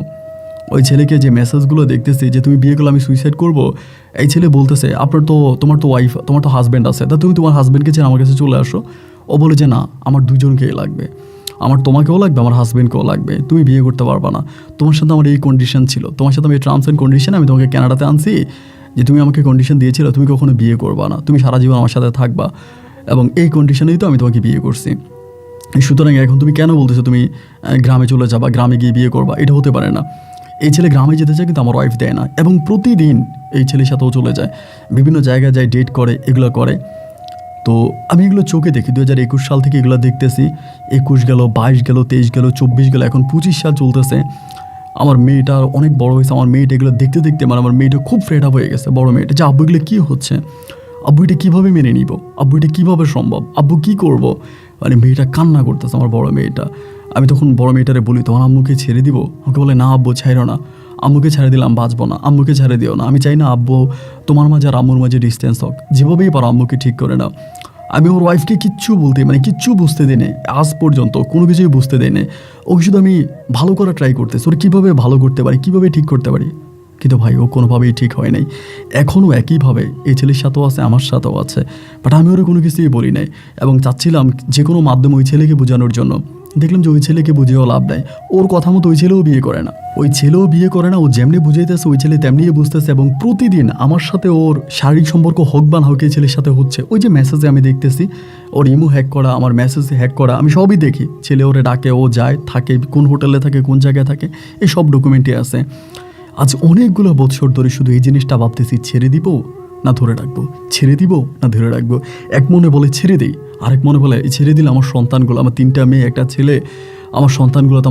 ওই ছেলেকে যে মেসেজগুলো দেখতেছি যে তুমি বিয়ে করলে আমি সুইসাইড করব, এই ছেলে বলতেছে তোমার তো ওয়াইফ, তোমার তো হাজব্যান্ড আছে, তা তুমি তোমার হাজব্যান্ডকে ছেড়ে আমার কাছে চলে আসো। ও বলে যে না, আমার দুজনকেই লাগবে, আমার তোমাকেও লাগবে, আমার হাজব্যান্ডকেও লাগবে, তুমি বিয়ে করতে পারবা না। তোমার সাথে আমার এই কন্ডিশন ছিল, তোমার সাথে আমি টার্মস অ্যান্ড কন্ডিশন, আমি তোমাকে কানাডাতে আনছি যে তুমি আমাকে কন্ডিশন দিয়েছিলে তুমি কখনো বিয়ে করবা না, তুমি সারা জীবন আমার সাথে থাকবা, এবং এই কন্ডিশনেই তো আমি তোমাকে বিয়ে করছি। সুতরাং এখন তুমি কেন বলতেছো তুমি গ্রামে চলে যাবা, গ্রামে গিয়ে বিয়ে করবা? এটা হতে পারে না। এই ছেলে গ্রামে যেতে চায় কিন্তু আমার ওয়াইফ দেয় না, এবং প্রতিদিন এই ছেলের সাথেও চলে যায়, বিভিন্ন জায়গায় যায়, ডেট করে, এগুলো করে। তো আমি এগুলো চোখে দেখি, 2021 সাল থেকে এগুলো দেখতেছি। 21 গেল, 22 গেল, 23 গেল, 24 গেল, এখন 25 সাল চলতেছে। আমার মেয়েটা অনেক বড় হয়েছে। আমার মেয়েটা এগুলো দেখতে দেখতে মানে আমার মেয়েটা খুব ফ্রেড আপ হয়ে গেছে, বড় মেয়েটা, যে আব্বু এগুলো কী হচ্ছে, আব্বু এটা কীভাবে মেনে নিব, আব্বু এটা কীভাবে সম্ভব, আব্বু কী করব। মানে মেয়েটা কান্না করতেছে, আমার বড় মেয়েটা। আমি তখন বড় মেয়েটারে বলি তোমার আম্মুকে ছেড়ে দিব? আমাকে বলে না আব্বু ছাইরো না, আম্মুকে ছেড়ে দিলাম বাঁচবো না, আম্মুকে ছেড়ে দিও না। আমি চাই না আব্বু তোমার মাঝে আর আম্মুর মাঝে ডিস্টেন্স হোক, যেভাবেই পারো আম্মুকে ঠিক করে নাও। আমি ওর ওয়াইফকে কিচ্ছু বুঝতে দিই না, আজ পর্যন্ত কোনো কিছুই বুঝতে দেয় না। ওকে শুধু আমি ভালো করা ট্রাই করতেছি, ওর কীভাবে ভালো করতে পারি, কীভাবে ঠিক করতে পারি। কিন্তু ভাই ও কোনোভাবেই ঠিক হয় নাই। এখনও একইভাবে এই ছেলের সাথেও আছে, আমার সাথেও আছে, বাট আমি ওরা কোনো কিছুই বলি নাই এবং চাচ্ছিলাম যে কোনো মাধ্যমে ওই ছেলেকে বোঝানোর জন্য। দেখলাম যে ওই ছেলেকে বুঝিয়েও লাভ নাই, ওর কথা মতো ওই ছেলেও বিয়ে করে না। ও যেমনি বুঝাইতেছে ওই ছেলে তেমনিই বুঝতেছে, এবং প্রতিদিন আমার সাথে ওর শারীরিক সম্পর্ক হোক বা না হোক এই ছেলের সাথে হচ্ছে। ওই যে মেসেজে আমি দেখতেছি ওর ইমো হ্যাক করা, আমার মেসেজ হ্যাক করা, আমি সবই দেখি। ছেলে ওরে ডাকে, ও যায়, থাকে, কোন হোটেলে থাকে, কোন জায়গায় থাকে, এই সব ডকুমেন্টে আছে। আজ অনেকগুলো বছর ধরে শুধু এই জিনিসটা ভাবতেছি, ছেড়ে দিব না ধরে রাখবো, ছেড়ে দিব না ধরে রাখবো। এক মনে বলে ছেড়ে দিই, আরেক মনে বলে ছেড়ে দিলে আমার সন্তানগুলো, আমার 3টা মেয়ে, একটা ছেলে, আমার সন্তানগুলো তো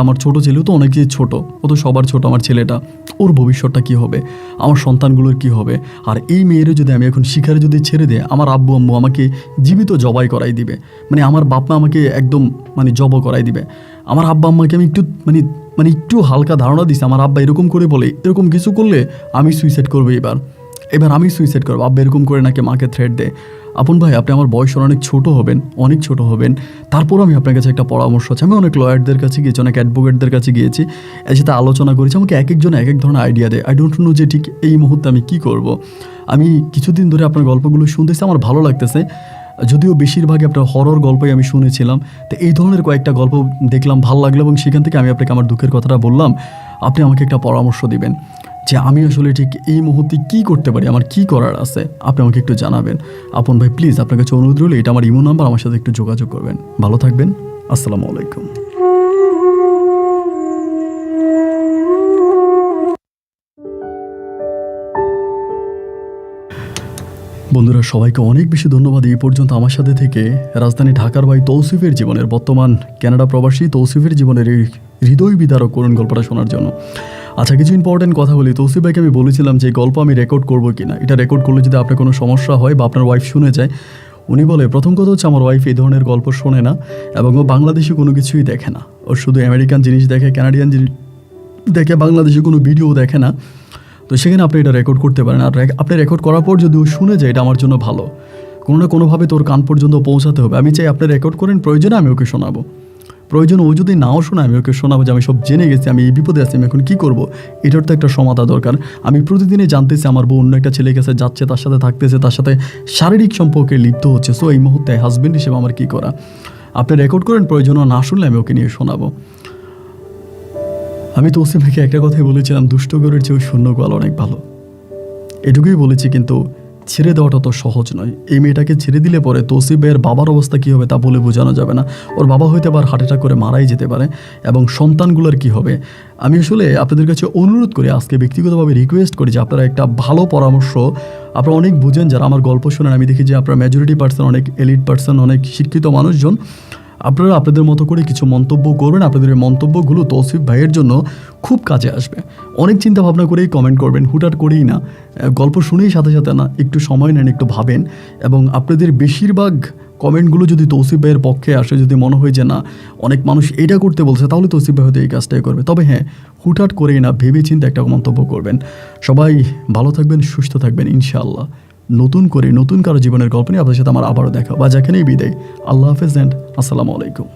আমার ছোটো ছেলেও তো অনেক ছোট, ও তো সবার ছোট, আমার ছেলেটা, ওর ভবিষ্যৎটা কী হবে, আমার সন্তানগুলোর কী হবে। আর এই মেয়েরও যদি আমি এখন শিকারে যদি ছেড়ে দেয়, আমার আব্বু আম্মু আমাকে জীবিত জবাই করাই দিবে, মানে আমার বাপ মা আমাকে একদম মানে জব করাই দিবে। আমার আব্বা আম্মাকে আমি একটু হালকা ধারণা দিছি, আমার আব্বা এরকম করে বলে, এরকম কিছু করলে আমি সুইসাইড করবো, এবার আমি সুইসাইড করবো। আব্বা এরকম করে নাকি মাকে থ্রেট দেয়। আপন ভাই, আপনি আমার বয়সের অনেক ছোট হবেন, অনেক ছোট হবেন, তারপর আমি আপনার কাছে একটা পরামর্শ আছে। আমি অনেক লয়ারদের কাছে গিয়েছি, অনেক অ্যাডভোকেটদের কাছে গিয়েছি, এর সাথে আলোচনা করেছি। আমাকে এক একজন এক এক ধরনের আইডিয়া দেয়। আই ডোন্ট নো যে ঠিক এই মুহূর্তে আমি কী করব। আমি কিছুদিন ধরে আপনার গল্পগুলো শুনতেছি, আমার ভালো লাগতেছে, যদিও বেশিরভাগই আপনার হরর গল্পই আমি শুনেছিলাম। তো এই ধরনের কয়েকটা গল্প দেখলাম, ভালো লাগলো, এবং সেখান থেকে আমি আপনাকে আমার দুঃখের কথাটা বললাম। আপনি আমাকে একটা পরামর্শ দিবেন যে আমি আসলে ঠিক এই মুহূর্তে কী করতে পারি, আমার কী করার আছে, আপনি আমাকে একটু জানাবেন। আপন ভাই প্লিজ, আপনার কাছে অনুরোধ রইল, এটা আমার ইমো নাম্বার, আমার সাথে একটু যোগাযোগ করবেন। ভালো থাকবেন, আসসালামু আলাইকুম। বন্ধুরা, সবাইকে অনেক বেশি ধন্যবাদ এই পর্যন্ত আমার সাথে থেকে রাজধানী ঢাকার ভাই তৌসিফের জীবনের, বর্তমান কানাডা প্রবাসী তৌসিফের জীবনের এই হৃদয় বিদারক করুণ গল্পটা শোনার জন্য। আচ্ছা, কিছু ইম্পর্টেন্ট কথা বলি। তৌসিফ ভাইকে আমি বলেছিলাম যে গল্প আমি রেকর্ড করবো কিনা, এটা রেকর্ড করলে যদি আপনার কোনো সমস্যা হয় বা আপনার ওয়াইফ শুনে যায়। উনি বলে, প্রথম কথা হচ্ছে আমার ওয়াইফ এই ধরনের গল্প শোনে না, এবং ও বাংলাদেশি কোনো কিছুই দেখে না। ও শুধু আমেরিকান জিনিস দেখে, কানাডিয়ান জিনিস দেখে, বাংলাদেশি কোনো ভিডিও দেখে না। তো সেখানে আপনি এটা রেকর্ড করতে পারেন। আর আপনি রেকর্ড করার পর যদি ও শুনে যায়, এটা আমার জন্য ভালো। কোনো না কোনোভাবে তোর কান পর্যন্ত পৌঁছাতে হবে। আমি চাই আপনি রেকর্ড করেন, প্রয়োজনে আমি ওকে শোনাবো। প্রয়োজন ও যদি নাও শোনায়, আমি ওকে শোনাবো যে আমি সব জেনে গেছি, আমি এই বিপদে আছি, আমি এখন কী করবো। এটার তো একটা সমাধান দরকার। আমি প্রতিদিনই জানতেছি আমার বউ অন্য একটা ছেলের কাছে যাচ্ছে, তার সাথে থাকতেছে, তার সাথে শারীরিক সম্পর্কে লিপ্ত হচ্ছে। সো এই মুহূর্তে হাজব্যান্ড হিসেবে আমার কী করা। আপনি রেকর্ড করেন, প্রয়োজন না শুনলে আমি ওকে নিয়ে শোনাবো। আমি তৌসিফ ভাইকে একটা কথাই বলেছিলাম, দুষ্ট ঘরের চেয়েও শূন্য গোয়াল অনেক ভালো। এটুকুই বলেছি, কিন্তু ছেড়ে দেওয়াটা তো সহজ নয়। এই মেয়েটাকে ছেড়ে দিলে পরে তৌসিফ ভাইয়ের বাবার অবস্থা কী হবে তা বলে বোঝানো যাবে না। ওর বাবা হয়তো আবার হার্ট অ্যাটাক করে মারাই যেতে পারে, এবং সন্তানগুলোর কী হবে। আমি আসলে আপনাদের কাছে অনুরোধ করি, আজকে ব্যক্তিগতভাবে রিকোয়েস্ট করি যে আপনারা একটা ভালো পরামর্শ, আপনারা অনেক বুঝেন যারা আমার গল্প শোনেন। আমি দেখি যে আপনারা মেজরিটি পার্সন, অনেক এলিট পার্সন, অনেক শিক্ষিত মানুষজন, আপনারা আপনাদের মতো করে কিছু মন্তব্য করবেন। আপনাদের এই মন্তব্যগুলো তৌসিফ ভাইয়ের জন্য খুব কাজে আসবে। অনেক চিন্তা ভাবনা করেই কমেন্ট করবেন, হুটহাট করেই না, গল্প শুনেই সাথে সাথে না, একটু সময় নেন, একটু ভাবেন। এবং আপনাদের বেশিরভাগ কমেন্টগুলো যদি তৌসিফ ভাইয়ের পক্ষে আসে, যদি মনে হয় যে না অনেক মানুষ এটা করতে বলছে, তাহলে তৌসিফ ভাই হয়তো এই কাজটাই করবে। তবে হ্যাঁ, হুটহাট করেই না, ভেবে চিন্তে একটা মন্তব্য করবেন। সবাই ভালো থাকবেন, সুস্থ থাকবেন ইনশাআল্লাহ। নতুন করে নতুন কারো জীবনের গল্প নিয়ে আপনাদের সাথে আমার আবারও দেখা, বা যেখানেই বিদায়। আল্লাহ হাফেজ অ্যান্ড আসসালামু আলাইকুম।